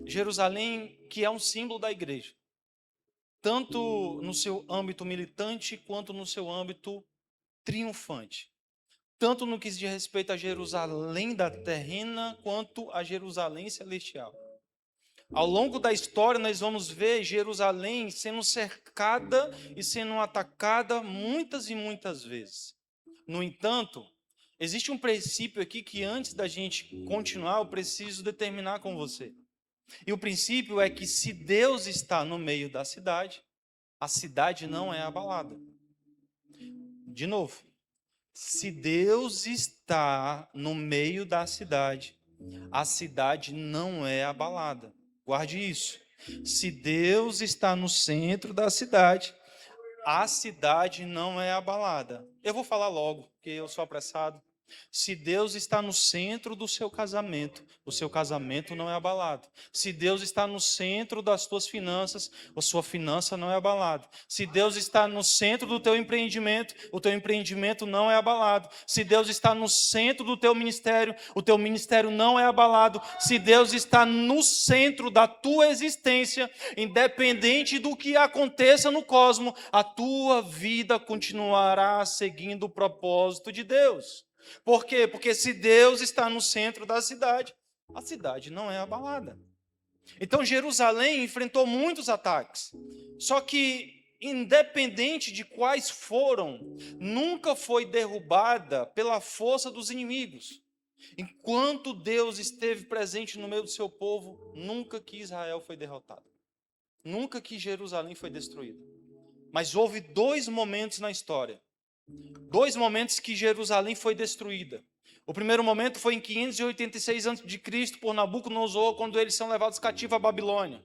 G: Jerusalém, que é um símbolo da igreja, tanto no seu âmbito militante quanto no seu âmbito triunfante, tanto no que diz respeito a Jerusalém da terrena quanto a Jerusalém celestial. Ao longo da história nós vamos ver Jerusalém sendo cercada e sendo atacada muitas e muitas vezes. No entanto, existe um princípio aqui que antes da gente continuar eu preciso determinar com você. E o princípio é que se Deus está no meio da cidade, a cidade não é abalada. De novo, se Deus está no meio da cidade, a cidade não é abalada. Guarde isso. Se Deus está no centro da cidade, a cidade não é abalada. Eu vou falar logo, porque eu sou apressado. Se Deus está no centro do seu casamento, o seu casamento não é abalado. Se Deus está no centro das tuas finanças, a sua finança não é abalada. Se Deus está no centro do teu empreendimento, o teu empreendimento não é abalado. Se Deus está no centro do teu ministério, o teu ministério não é abalado. Se Deus está no centro da tua existência, independente do que aconteça no cosmos, a tua vida continuará seguindo o propósito de Deus. Por quê? Porque se Deus está no centro da cidade, a cidade não é abalada. Então Jerusalém enfrentou muitos ataques. Só que, independente de quais foram, nunca foi derrubada pela força dos inimigos. Enquanto Deus esteve presente no meio do seu povo, nunca que Israel foi derrotado. Nunca que Jerusalém foi destruída. Mas houve dois momentos na história. Dois momentos que Jerusalém foi destruída. O primeiro momento foi em 586 a.C. por Nabucodonosor, quando eles são levados cativos à Babilônia.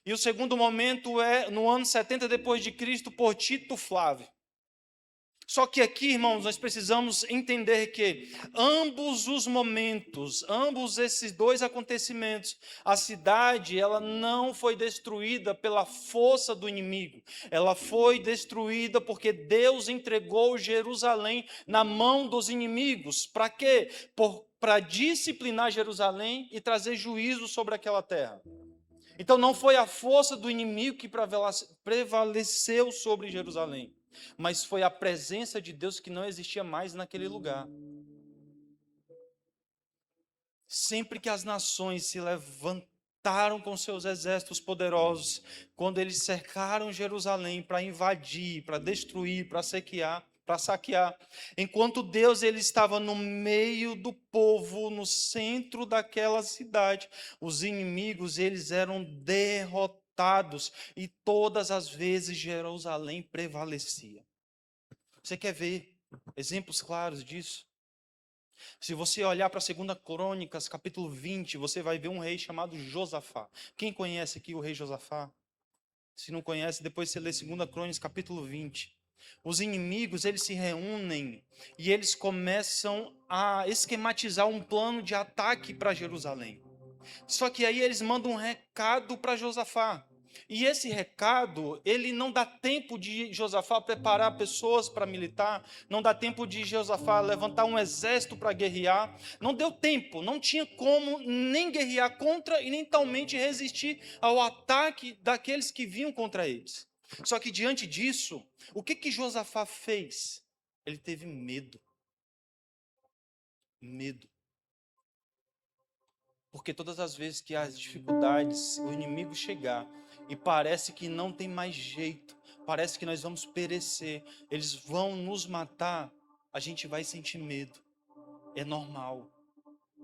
G: E o segundo momento é no ano 70 depois de Cristo por Tito Flávio. Só que aqui, irmãos, nós precisamos entender que ambos os momentos, ambos esses dois acontecimentos, a cidade, ela não foi destruída pela força do inimigo. Ela foi destruída porque Deus entregou Jerusalém na mão dos inimigos. Para quê? Para disciplinar Jerusalém e trazer juízo sobre aquela terra. Então não foi a força do inimigo que prevaleceu sobre Jerusalém, mas foi a presença de Deus que não existia mais naquele lugar. Sempre que as nações se levantaram com seus exércitos poderosos, quando eles cercaram Jerusalém para invadir, para destruir, para saquear, enquanto Deus ele estava no meio do povo, no centro daquela cidade, os inimigos eles eram derrotados e todas as vezes Jerusalém prevalecia. Você quer ver exemplos claros disso? Se você olhar para 2 Crônicas, capítulo 20, você vai ver um rei chamado Josafá. Quem conhece aqui o rei Josafá? Se não conhece, depois você lê 2 Crônicas, capítulo 20. Os inimigos, eles se reúnem e eles começam a esquematizar um plano de ataque para Jerusalém. Só que aí eles mandam um recado para Josafá. E esse recado, ele não dá tempo de Josafá preparar pessoas para militar, não dá tempo de Josafá levantar um exército para guerrear, não deu tempo, não tinha como nem guerrear contra e nem talmente resistir ao ataque daqueles que vinham contra eles. Só que diante disso, o que Josafá fez? Ele teve medo. Medo. Porque todas as vezes que as dificuldades, o inimigo chegar e parece que não tem mais jeito, parece que nós vamos perecer, eles vão nos matar, a gente vai sentir medo. É normal.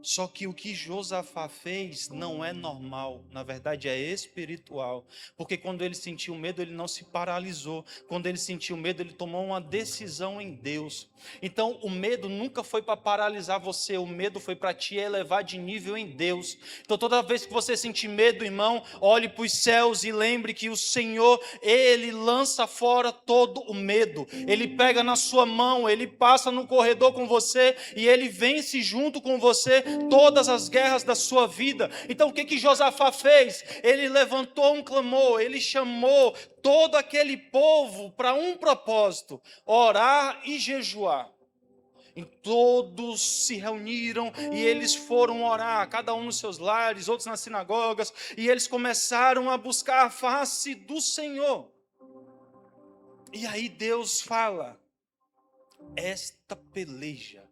G: Só que o que Josafá fez não é normal, na verdade é espiritual. Porque quando ele sentiu medo, ele não se paralisou. Quando ele sentiu medo, ele tomou uma decisão em Deus. Então o medo nunca foi para paralisar você, o medo foi para te elevar de nível em Deus. Então toda vez que você sentir medo, irmão, olhe para os céus e lembre que o Senhor, Ele lança fora todo o medo. Ele pega na sua mão, Ele passa no corredor com você e Ele vence junto com você todas as guerras da sua vida. Então o que Josafá fez? Ele levantou um clamor, ele chamou todo aquele povo para um propósito: orar e jejuar. E todos se reuniram e eles foram orar, cada um nos seus lares, outros nas sinagogas, e eles começaram a buscar a face do Senhor. E aí Deus fala: esta peleja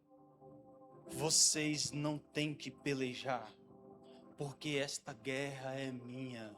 G: vocês não têm que pelejar, porque esta guerra é minha.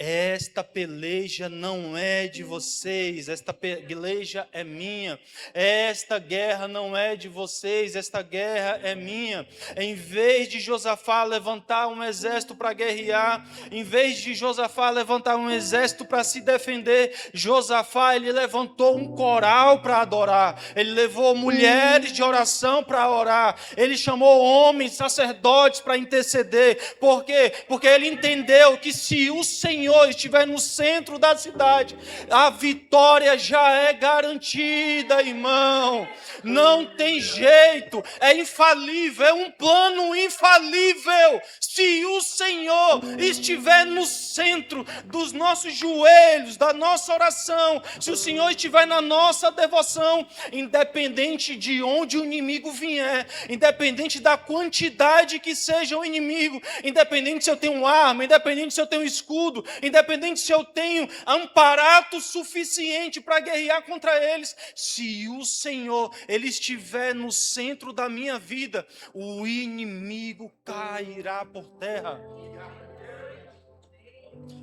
G: Esta peleja não é de vocês, esta peleja é minha. Esta guerra não é de vocês, esta guerra é minha. Em vez de Josafá levantar um exército para guerrear, em vez de Josafá levantar um exército para se defender, Josafá, ele levantou um coral para adorar. Ele levou mulheres de oração para orar. Ele chamou homens, sacerdotes para interceder. Por quê? Porque ele entendeu que se o Senhor estiver no centro da cidade, a vitória já é garantida, irmão. Não tem jeito, é infalível, é um plano infalível. Se o Senhor estiver no centro dos nossos joelhos, da nossa oração, se o Senhor estiver na nossa devoção, independente de onde o inimigo vier, independente da quantidade que seja o inimigo, independente se eu tenho arma, independente se eu tenho escudo, independente se eu tenho amparato suficiente para guerrear contra eles, se o Senhor, Ele estiver no centro da minha vida, o inimigo cairá por terra.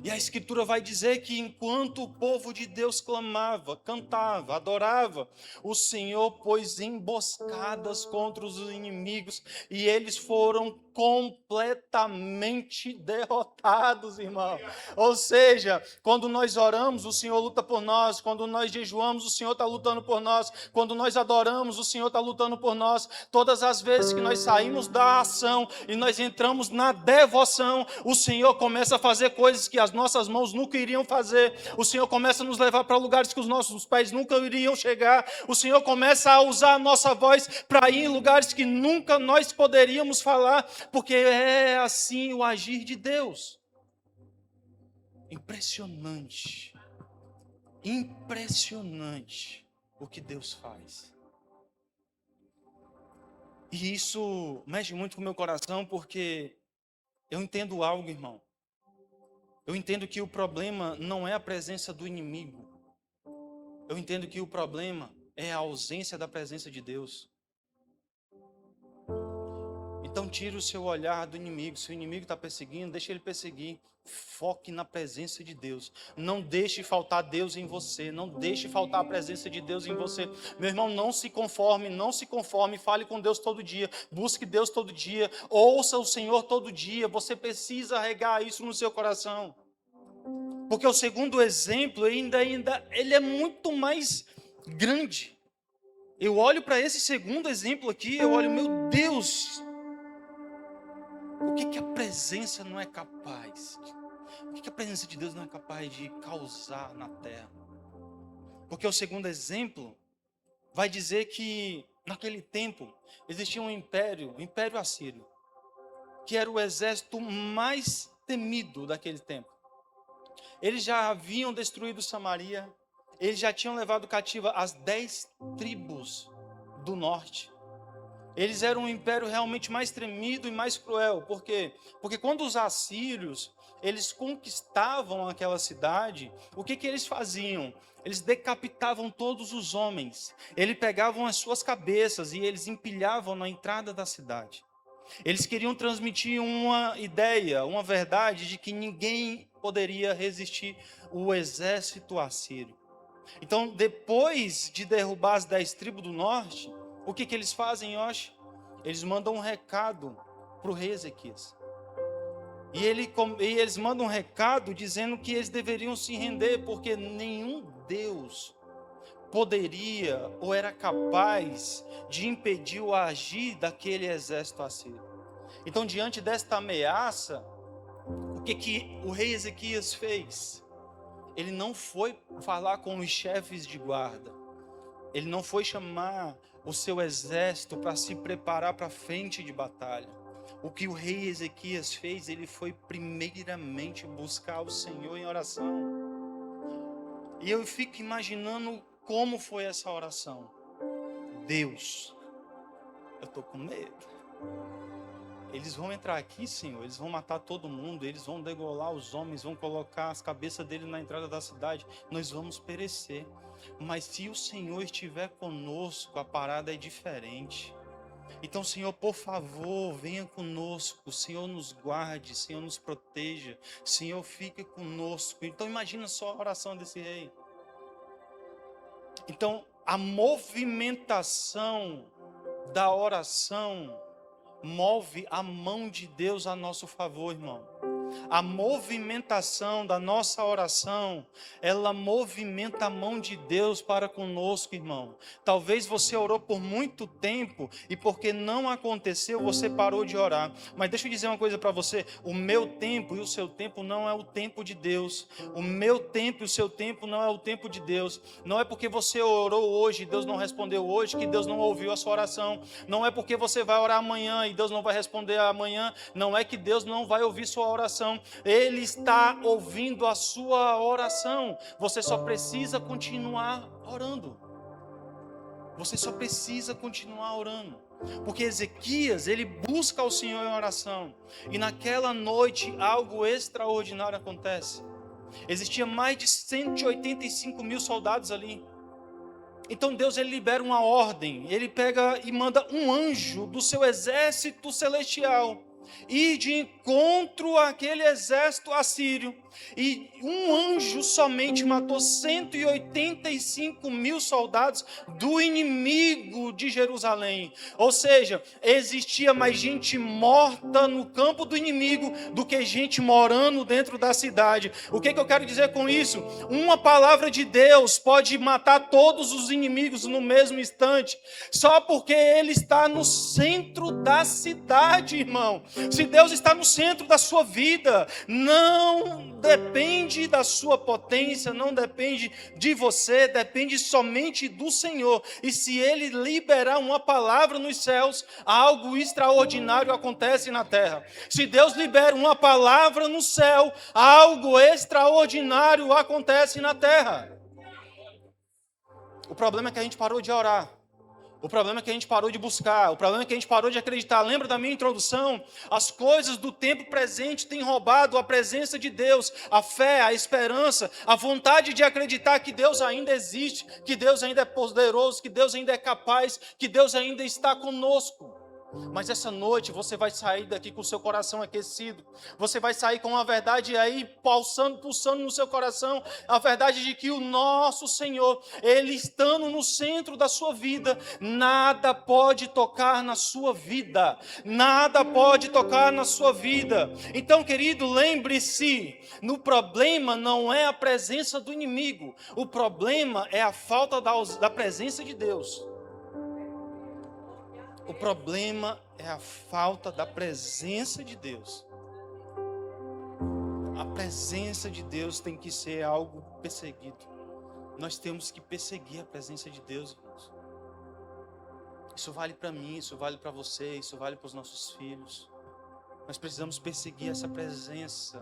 G: E a Escritura vai dizer que enquanto o povo de Deus clamava, cantava, adorava, o Senhor pôs emboscadas contra os inimigos e eles foram completamente derrotados, irmão. Ou seja, quando nós oramos, o Senhor luta por nós. Quando nós jejuamos, o Senhor está lutando por nós. Quando nós adoramos, o Senhor está lutando por nós. Todas as vezes que nós saímos da ação e nós entramos na devoção, o Senhor começa a fazer coisas que as nossas mãos nunca iriam fazer. O Senhor começa a nos levar para lugares que os nossos pés nunca iriam chegar. O Senhor começa a usar a nossa voz para ir em lugares que nunca nós poderíamos falar, porque é assim o agir de Deus. Impressionante. Impressionante o que Deus faz. E isso mexe muito com o meu coração, porque eu entendo algo, irmão. Eu entendo que o problema não é a presença do inimigo. Eu entendo que o problema é a ausência da presença de Deus. Então tira o seu olhar do inimigo. Se o inimigo está perseguindo, deixa ele perseguir. Foque na presença de Deus. Não deixe faltar Deus em você. Não deixe faltar a presença de Deus em você. Meu irmão, não se conforme, não se conforme. Fale com Deus todo dia. Busque Deus todo dia. Ouça o Senhor todo dia. Você precisa regar isso no seu coração. Porque o segundo exemplo ele é muito mais grande. Eu olho para esse segundo exemplo aqui, eu olho, meu Deus, o que a presença não é capaz? O que a presença de Deus não é capaz de causar na terra? Porque o segundo exemplo vai dizer que naquele tempo existia um império, o Império Assírio, que era o exército mais temido daquele tempo. Eles já haviam destruído Samaria, eles já tinham levado cativa as 10 tribos do norte. Eles eram um império realmente mais temido e mais cruel. Por quê? Porque quando os assírios, eles conquistavam aquela cidade, o que eles faziam? Eles decapitavam todos os homens. Eles pegavam as suas cabeças e eles empilhavam na entrada da cidade. Eles queriam transmitir uma ideia, uma verdade de que ninguém poderia resistir o exército assírio. Então, depois de derrubar as 10 tribos do norte, o que eles fazem, Yoshi? Eles mandam um recado para o rei Ezequias. E eles mandam um recado dizendo que eles deveriam se render, porque nenhum Deus poderia ou era capaz de impedir o agir daquele exército assírio. Então, diante desta ameaça, o que o rei Ezequias fez? Ele não foi falar com os chefes de guarda. Ele não foi chamar o seu exército para se preparar para a frente de batalha. O que o rei Ezequias fez, ele foi primeiramente buscar o Senhor em oração. E eu fico imaginando como foi essa oração. Deus, eu estou com medo. Eles vão entrar aqui, Senhor, eles vão matar todo mundo, eles vão degolar os homens, vão colocar as cabeças deles na entrada da cidade, nós vamos perecer. Mas se o Senhor estiver conosco, a parada é diferente. Então, Senhor, por favor, venha conosco, Senhor nos guarde, Senhor nos proteja, Senhor fique conosco. Então imagina só a oração desse rei. Então, a movimentação da oração move a mão de Deus a nosso favor, irmão. A movimentação da nossa oração, ela movimenta a mão de Deus para conosco, irmão. Talvez você orou por muito tempo e porque não aconteceu, você parou de orar. Mas deixa eu dizer uma coisa para você, o meu tempo e o seu tempo não é o tempo de Deus. O meu tempo e o seu tempo não é o tempo de Deus. Não é porque você orou hoje e Deus não respondeu hoje que Deus não ouviu a sua oração. Não é porque você vai orar amanhã e Deus não vai responder amanhã. Não é que Deus não vai ouvir sua oração. Ele está ouvindo a sua oração. Você só precisa continuar orando. Você só precisa continuar orando. Porque Ezequias, ele busca o Senhor em oração. E naquela noite algo extraordinário acontece. Existia mais de 185 mil soldados ali. Então Deus, ele libera uma ordem. Ele pega e manda um anjo do seu exército celestial ir de encontro àquele exército assírio. E um anjo somente matou 185 mil soldados do inimigo de Jerusalém. Ou seja, existia mais gente morta no campo do inimigo do que gente morando dentro da cidade. O que eu quero dizer com isso? Uma palavra de Deus pode matar todos os inimigos no mesmo instante, só porque ele está no centro da cidade, irmão. Se Deus está no centro da sua vida, não depende da sua potência, não depende de você, depende somente do Senhor. E se Ele liberar uma palavra nos céus, algo extraordinário acontece na terra. Se Deus libera uma palavra no céu, algo extraordinário acontece na terra. O problema é que a gente parou de orar. O problema é que a gente parou de buscar, o problema é que a gente parou de acreditar. Lembra da minha introdução? As coisas do tempo presente têm roubado a presença de Deus, a fé, a esperança, a vontade de acreditar que Deus ainda existe, que Deus ainda é poderoso, que Deus ainda é capaz, que Deus ainda está conosco. Mas essa noite você vai sair daqui com o seu coração aquecido. Você vai sair com a verdade aí pulsando no seu coração, a verdade de que o nosso Senhor, Ele estando no centro da sua vida, nada pode tocar na sua vida. Nada pode tocar na sua vida. Então, querido, lembre-se, no problema não é a presença do inimigo. O problema é a falta da presença de Deus. O problema é a falta da presença de Deus. A presença de Deus tem que ser algo perseguido. Nós temos que perseguir a presença de Deus, irmãos. Isso vale para mim, isso vale para você, isso vale para os nossos filhos. Nós precisamos perseguir essa presença,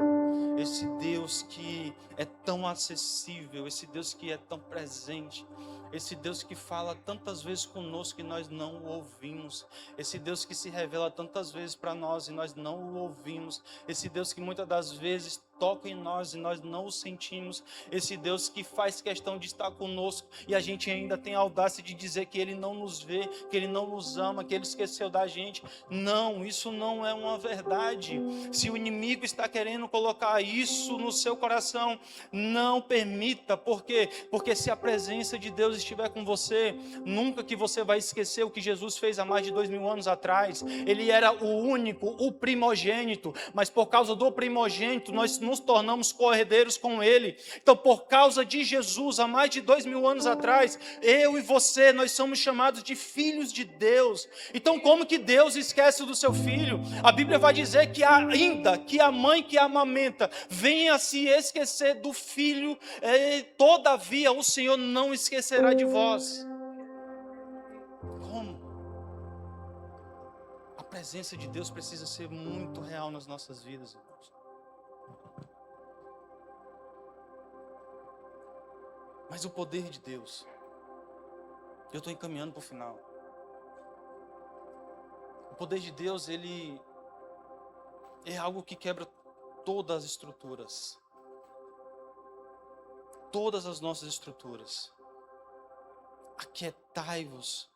G: esse Deus que é tão acessível, esse Deus que é tão presente, esse Deus que fala tantas vezes conosco e nós não o ouvimos, esse Deus que se revela tantas vezes para nós e nós não o ouvimos, esse Deus que muitas das vezes toca em nós e nós não o sentimos. Esse Deus que faz questão de estar conosco e a gente ainda tem a audácia de dizer que Ele não nos vê, que Ele não nos ama, que Ele esqueceu da gente. Não, isso não é uma verdade. Se o inimigo está querendo colocar isso no seu coração, não permita. Por quê? Porque se a presença de Deus estiver com você, nunca que você vai esquecer o que Jesus fez há mais de 2000 anos atrás. Ele era o único, o primogênito, mas por causa do primogênito nós nos tornamos co-herdeiros com Ele. Então, por causa de Jesus, há mais de 2000 anos atrás, eu e você, nós somos chamados de filhos de Deus. Então, como que Deus esquece do seu filho? A Bíblia vai dizer que ainda que a mãe que amamenta venha a se esquecer do filho, todavia o Senhor não esquecerá de vós. Como? A presença de Deus precisa ser muito real nas nossas vidas, irmãos. Mas o poder de Deus, eu estou encaminhando para o final. O poder de Deus, ele é algo que quebra todas as estruturas. Todas as nossas estruturas. Aquietai-vos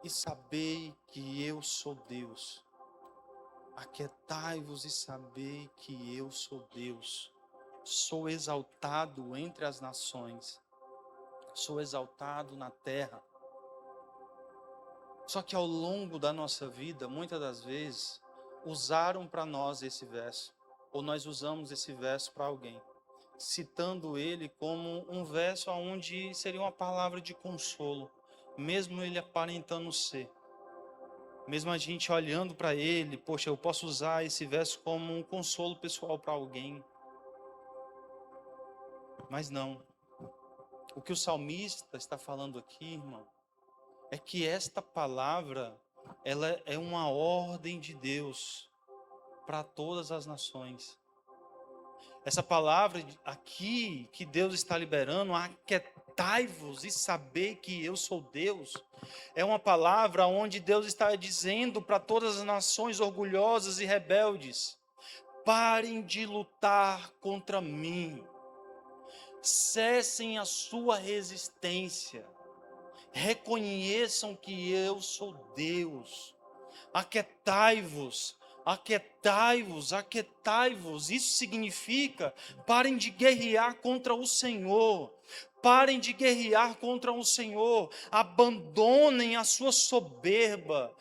G: e sabei que eu sou Deus. Aquietai-vos e sabei que eu sou Deus. Sou exaltado entre as nações. Sou exaltado na terra. Só que ao longo da nossa vida, muitas das vezes, usaram para nós esse verso, ou nós usamos esse verso para alguém, citando ele como um verso onde seria uma palavra de consolo, mesmo ele aparentando ser. Mesmo a gente olhando para ele, poxa, eu posso usar esse verso como um consolo pessoal para alguém. Mas não. O que o salmista está falando aqui, irmão, é que esta palavra, ela é uma ordem de Deus para todas as nações. Essa palavra aqui que Deus está liberando, aquietai-vos e saber que eu sou Deus, é uma palavra onde Deus está dizendo para todas as nações orgulhosas e rebeldes: parem de lutar contra mim, cessem a sua resistência, reconheçam que eu sou Deus, aquietai-vos, aquietai-vos, aquietai-vos. Isso significa: parem de guerrear contra o Senhor, parem de guerrear contra o Senhor, abandonem a sua soberba,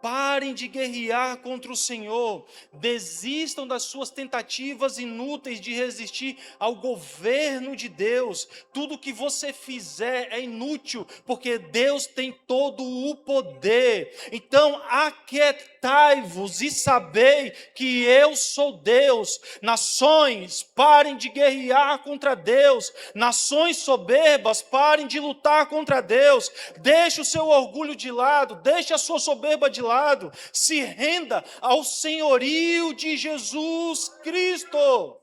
G: parem de guerrear contra o Senhor, desistam das suas tentativas inúteis de resistir ao governo de Deus. Tudo que você fizer é inútil, porque Deus tem todo o poder. Então, aquietai-vos e sabei que eu sou Deus. Nações, parem de guerrear contra Deus. Nações soberbas, parem de lutar contra Deus. Deixe o seu orgulho de lado, deixe a sua soberba de lado, se renda ao senhorio de Jesus Cristo.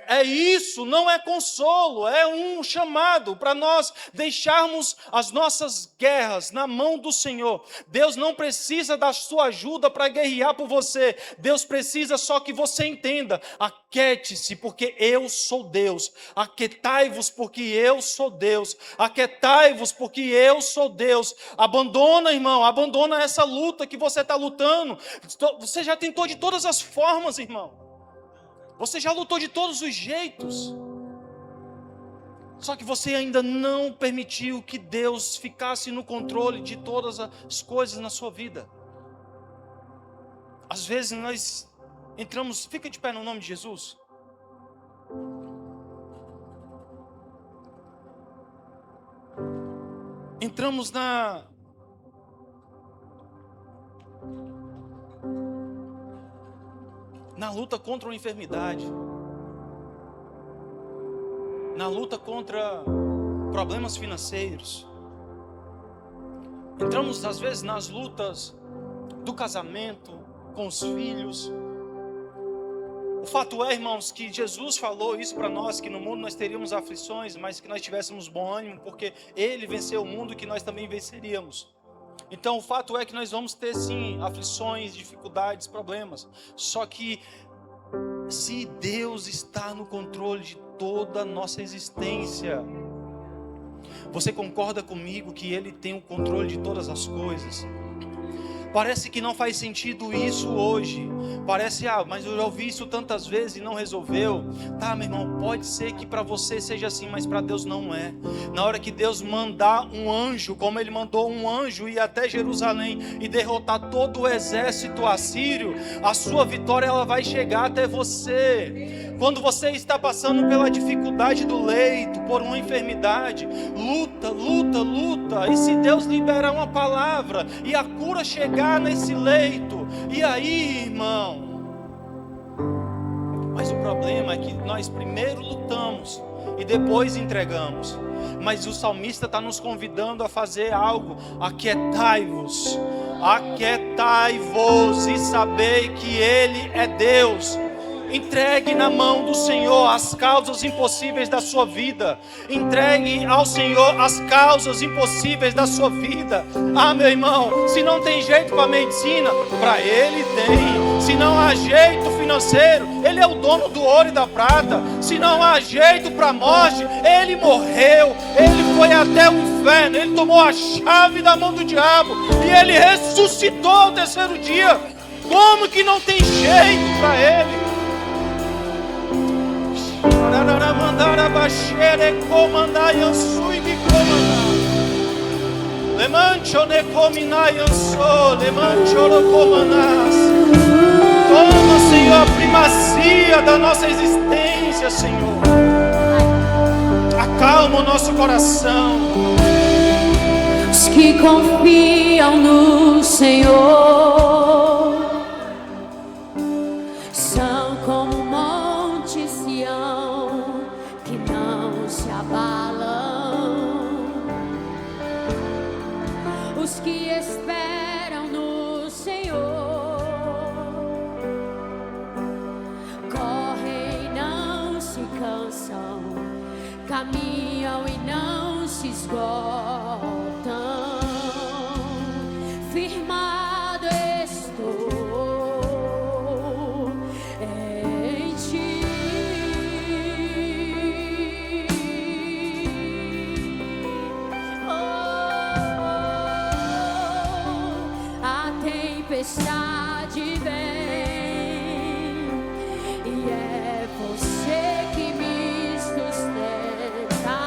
G: É isso, não é consolo, é um chamado para nós deixarmos as nossas guerras na mão do Senhor. Deus não precisa da sua ajuda para guerrear por você. Deus precisa só que você entenda: aquiete-se, porque eu sou Deus. Aquietai-vos, porque eu sou Deus. Aquietai-vos, porque eu sou Deus. Abandona, irmão, abandona essa luta que você está lutando. Você já tentou de todas as formas, irmão. Você já lutou de todos os jeitos. Só que você ainda não permitiu que Deus ficasse no controle de todas as coisas na sua vida. Às vezes nós entramos, fica de pé no nome de Jesus. Entramos na luta contra a enfermidade, na luta contra problemas financeiros. Entramos às vezes nas lutas do casamento, com os filhos. O fato é, irmãos, que Jesus falou isso para nós, que no mundo nós teríamos aflições, mas que nós tivéssemos bom ânimo, porque Ele venceu o mundo, que nós também venceríamos. Então o fato é que nós vamos ter sim aflições, dificuldades, problemas. Só que Se Deus está no controle de toda a nossa existência, você concorda comigo que Ele tem o controle de todas as coisas? Parece que não faz sentido isso hoje. Parece, mas eu já ouvi isso tantas vezes e não resolveu. Tá, meu irmão, pode ser que para você seja assim, mas para Deus não é. Na hora que Deus mandar um anjo, como Ele mandou um anjo ir até Jerusalém e derrotar todo o exército assírio, a sua vitória ela vai chegar até você. Quando você está passando pela dificuldade do leito, por uma enfermidade, luta, luta, luta. E se Deus liberar uma palavra e a cura chegar nesse leito, e aí, irmão? Mas o problema é que nós primeiro lutamos e depois entregamos. Mas o salmista está nos convidando a fazer algo. Aquietai-vos, aquietai-vos e sabei que Ele é Deus. Entregue na mão do Senhor as causas impossíveis da sua vida. Entregue ao Senhor as causas impossíveis da sua vida. Meu irmão, se não tem jeito para a medicina, para Ele tem. Se não há jeito financeiro, Ele é o dono do ouro e da prata. Se não há jeito para a morte, Ele morreu. Ele foi até o inferno. Ele tomou a chave da mão do diabo e Ele ressuscitou ao terceiro dia. Como que não tem jeito para Ele? Toma, Senhor, a primazia da nossa existência, Senhor. Acalma o nosso coração.
A: Os que confiam no Senhor são como o monte Sião, que não se abalam. Os que esperam no Senhor correm e não se cansam, caminham e não se esgotam. Firmado estou em ti. A tempestade vem e é você que me sustenta.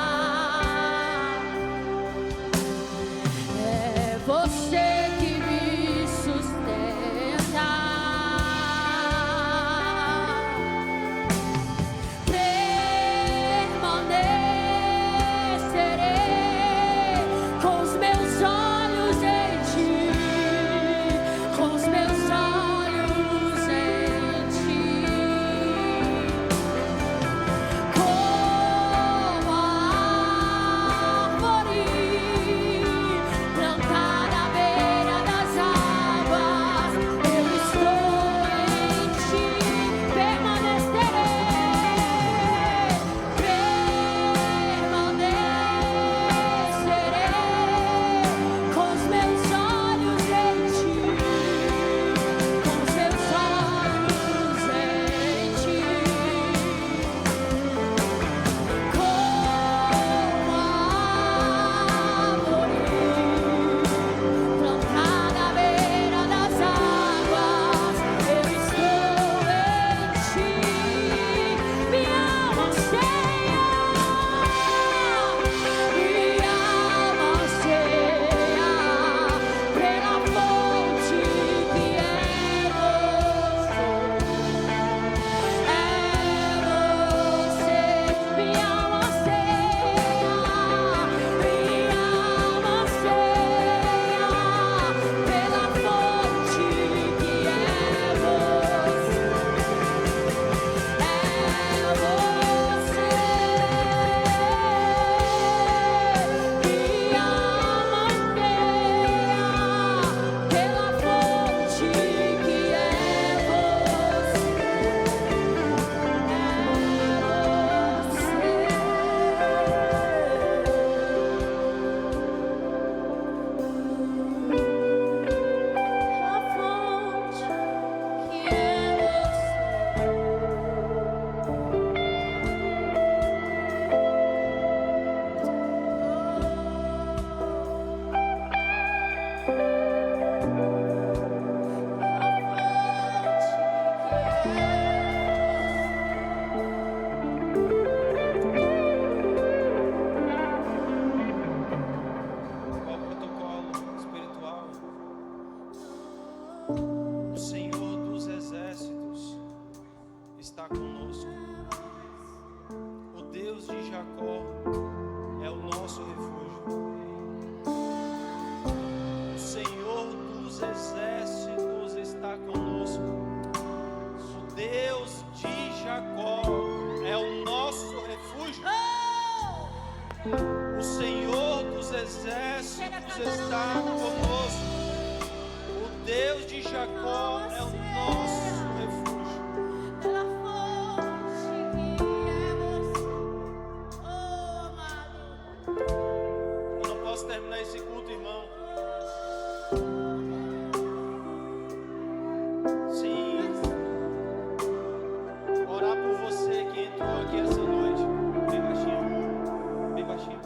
G: está conosco. O Deus de Jacó é o nosso refúgio. O Senhor dos exércitos está conosco. O Deus de Jacó é o nosso refúgio. O Senhor dos exércitos está conosco. O Deus de Jacó é o nosso refúgio.
A: Pela fonte que é você, oh amado.
G: Eu não posso terminar esse culto, irmão, sim, orar por você que entrou aqui essa noite. Bem baixinho, bem baixinho.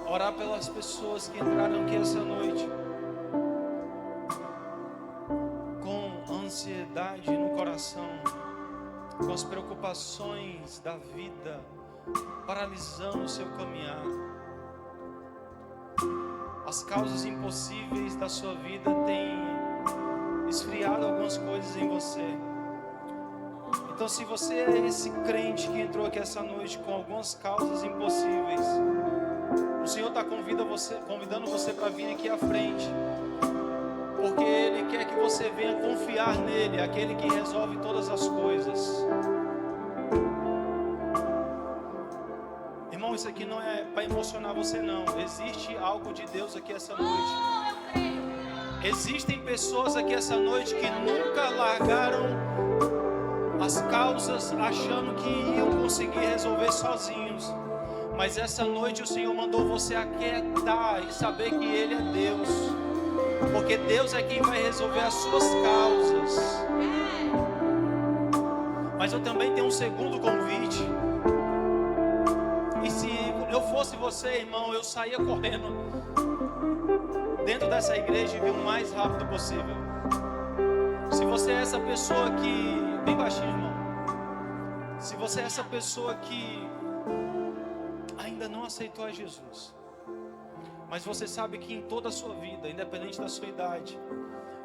G: Orar pelas pessoas que entraram aqui essa noite com ansiedade no coração, com as preocupações da vida paralisando o seu caminhar. As causas impossíveis da sua vida têm esfriado algumas coisas em você. Então, se você é esse crente que entrou aqui essa noite com algumas causas impossíveis, o Senhor está convidando você para vir aqui à frente, porque Ele quer que você venha confiar nele, aquele que resolve todas as coisas. Irmão, isso aqui não é para emocionar você, não. Existe algo de Deus aqui essa noite.
A: Eu creio.
G: Existem pessoas aqui essa noite que nunca largaram as causas achando que iam conseguir resolver sozinhos. Mas essa noite o Senhor mandou você aquietar e saber que Ele é Deus. Porque Deus é quem vai resolver as suas causas. Mas eu também tenho um segundo convite. E se eu fosse você, irmão, eu saía correndo dentro dessa igreja e vir o mais rápido possível. Se você é essa pessoa que... Bem baixinho, irmão. Se você é essa pessoa que ainda não aceitou a Jesus, mas você sabe que em toda a sua vida, independente da sua idade,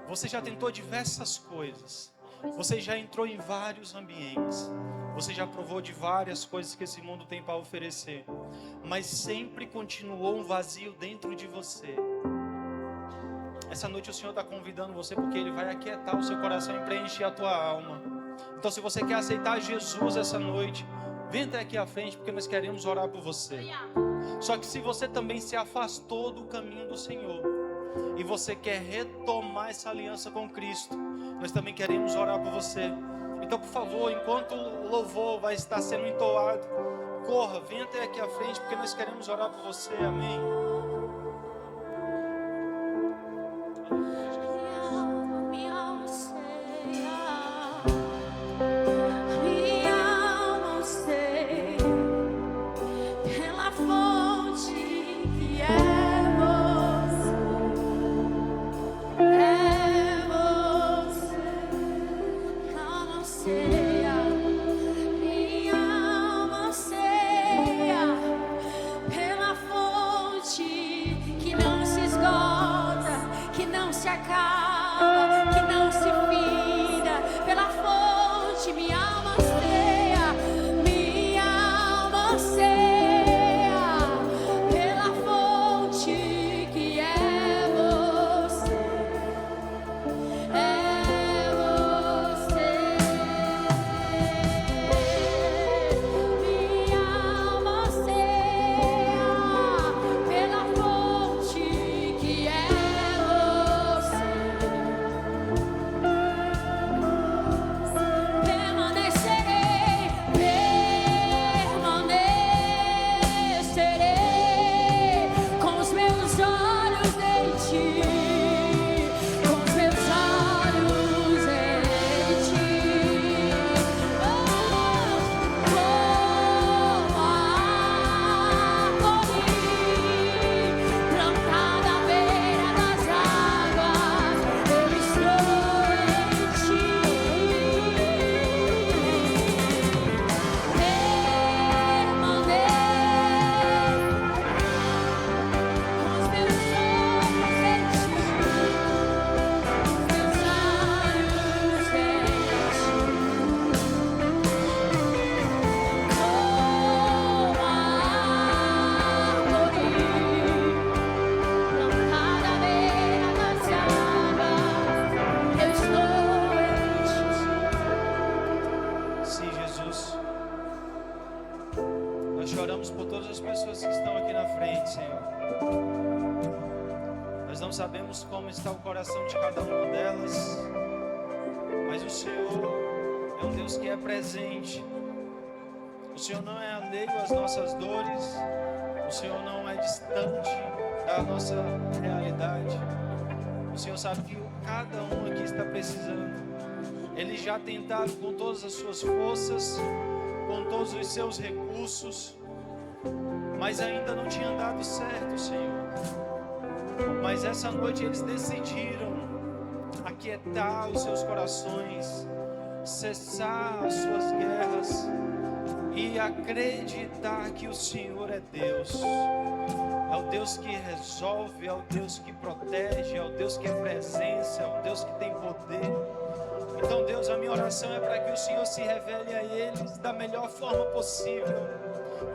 G: você já tentou diversas coisas, você já entrou em vários ambientes, você já provou de várias coisas que esse mundo tem para oferecer, mas sempre continuou um vazio dentro de você. Essa noite o Senhor está convidando você, porque Ele vai aquietar o seu coração e preencher a tua alma. Então, se você quer aceitar Jesus essa noite, vem até aqui à frente, porque nós queremos orar por você. Só que se você também se afastou do caminho do Senhor e você quer retomar essa aliança com Cristo, nós também queremos orar por você. Então, por favor, enquanto o louvor vai estar sendo entoado, corra, vem até aqui à frente, porque nós queremos orar por você. Amém. oramos por todas as pessoas que estão aqui na frente, Senhor. Nós não sabemos como está o coração de cada uma delas, mas o Senhor é um Deus que é presente. O Senhor não é alheio às nossas dores, o Senhor não é distante da nossa realidade. O Senhor sabe que cada um aqui está precisando. Eles já tentaram com todas as suas forças, com todos os seus recursos, mas ainda não tinha dado certo, Senhor. Mas essa noite eles decidiram aquietar os seus corações, cessar as suas guerras e acreditar que o Senhor é Deus. É o Deus que resolve, é o Deus que protege, é o Deus que é presença, é o Deus que tem poder. Então, Deus, a minha oração é para que o Senhor se revele a eles da melhor forma possível,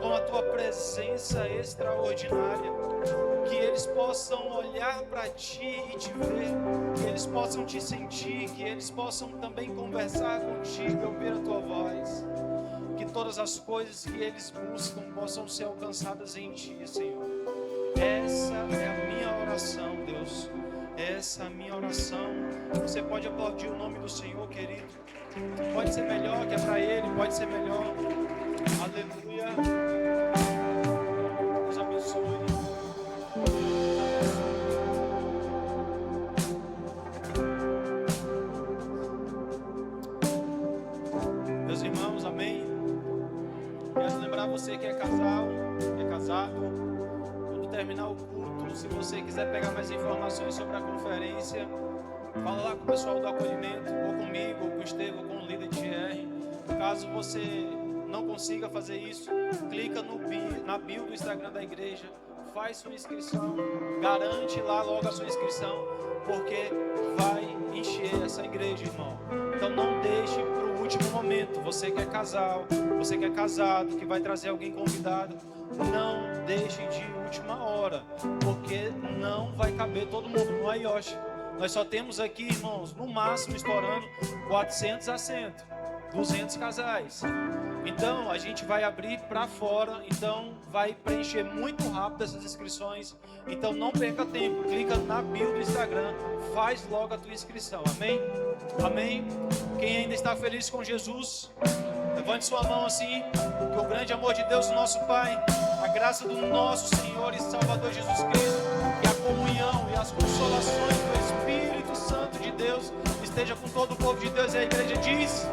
G: com a tua presença extraordinária, que eles possam olhar para ti e te ver, que eles possam te sentir, que eles possam também conversar contigo, ouvir a tua voz, que todas as coisas que eles buscam possam ser alcançadas em ti, Senhor. Essa é a minha oração, Deus. Essa é a minha oração. Você pode aplaudir o nome do Senhor, querido. Pode ser melhor, que é para Ele, pode ser melhor. Aleluia. Deus abençoe. Meus irmãos, amém. Quero lembrar você que é casal, que é casado. Quando terminar o culto, se você quiser pegar mais informações sobre a conferência, fala lá com o pessoal do acolhimento, ou comigo, ou com o Estevão, ou com o líder de GR. Caso você não consiga fazer isso, clica na bio do Instagram da igreja, faz sua inscrição, garante lá logo a sua inscrição, porque vai encher essa igreja, irmão. Então não deixe para o último momento. Você que é casal, você que é casado, que vai trazer alguém convidado, não deixe de última hora, porque não vai caber todo mundo no Aioshi. Nós só temos aqui, irmãos, no máximo estourando 400 assentos, 200 casais. Então a gente vai abrir para fora, então vai preencher muito rápido essas inscrições. Então não perca tempo, clica na bio do Instagram, faz logo a tua inscrição, amém? Amém? Quem ainda está feliz com Jesus, levante sua mão assim, que o grande amor de Deus, nosso Pai, a graça do nosso Senhor e Salvador Jesus Cristo, e a comunhão e as consolações do Espírito Santo de Deus esteja com todo o povo de Deus. E a igreja diz: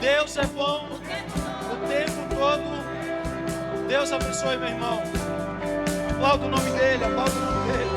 G: Deus é bom o tempo todo. Deus abençoe, meu irmão. Aplauda o nome dele, aplauda o nome dele.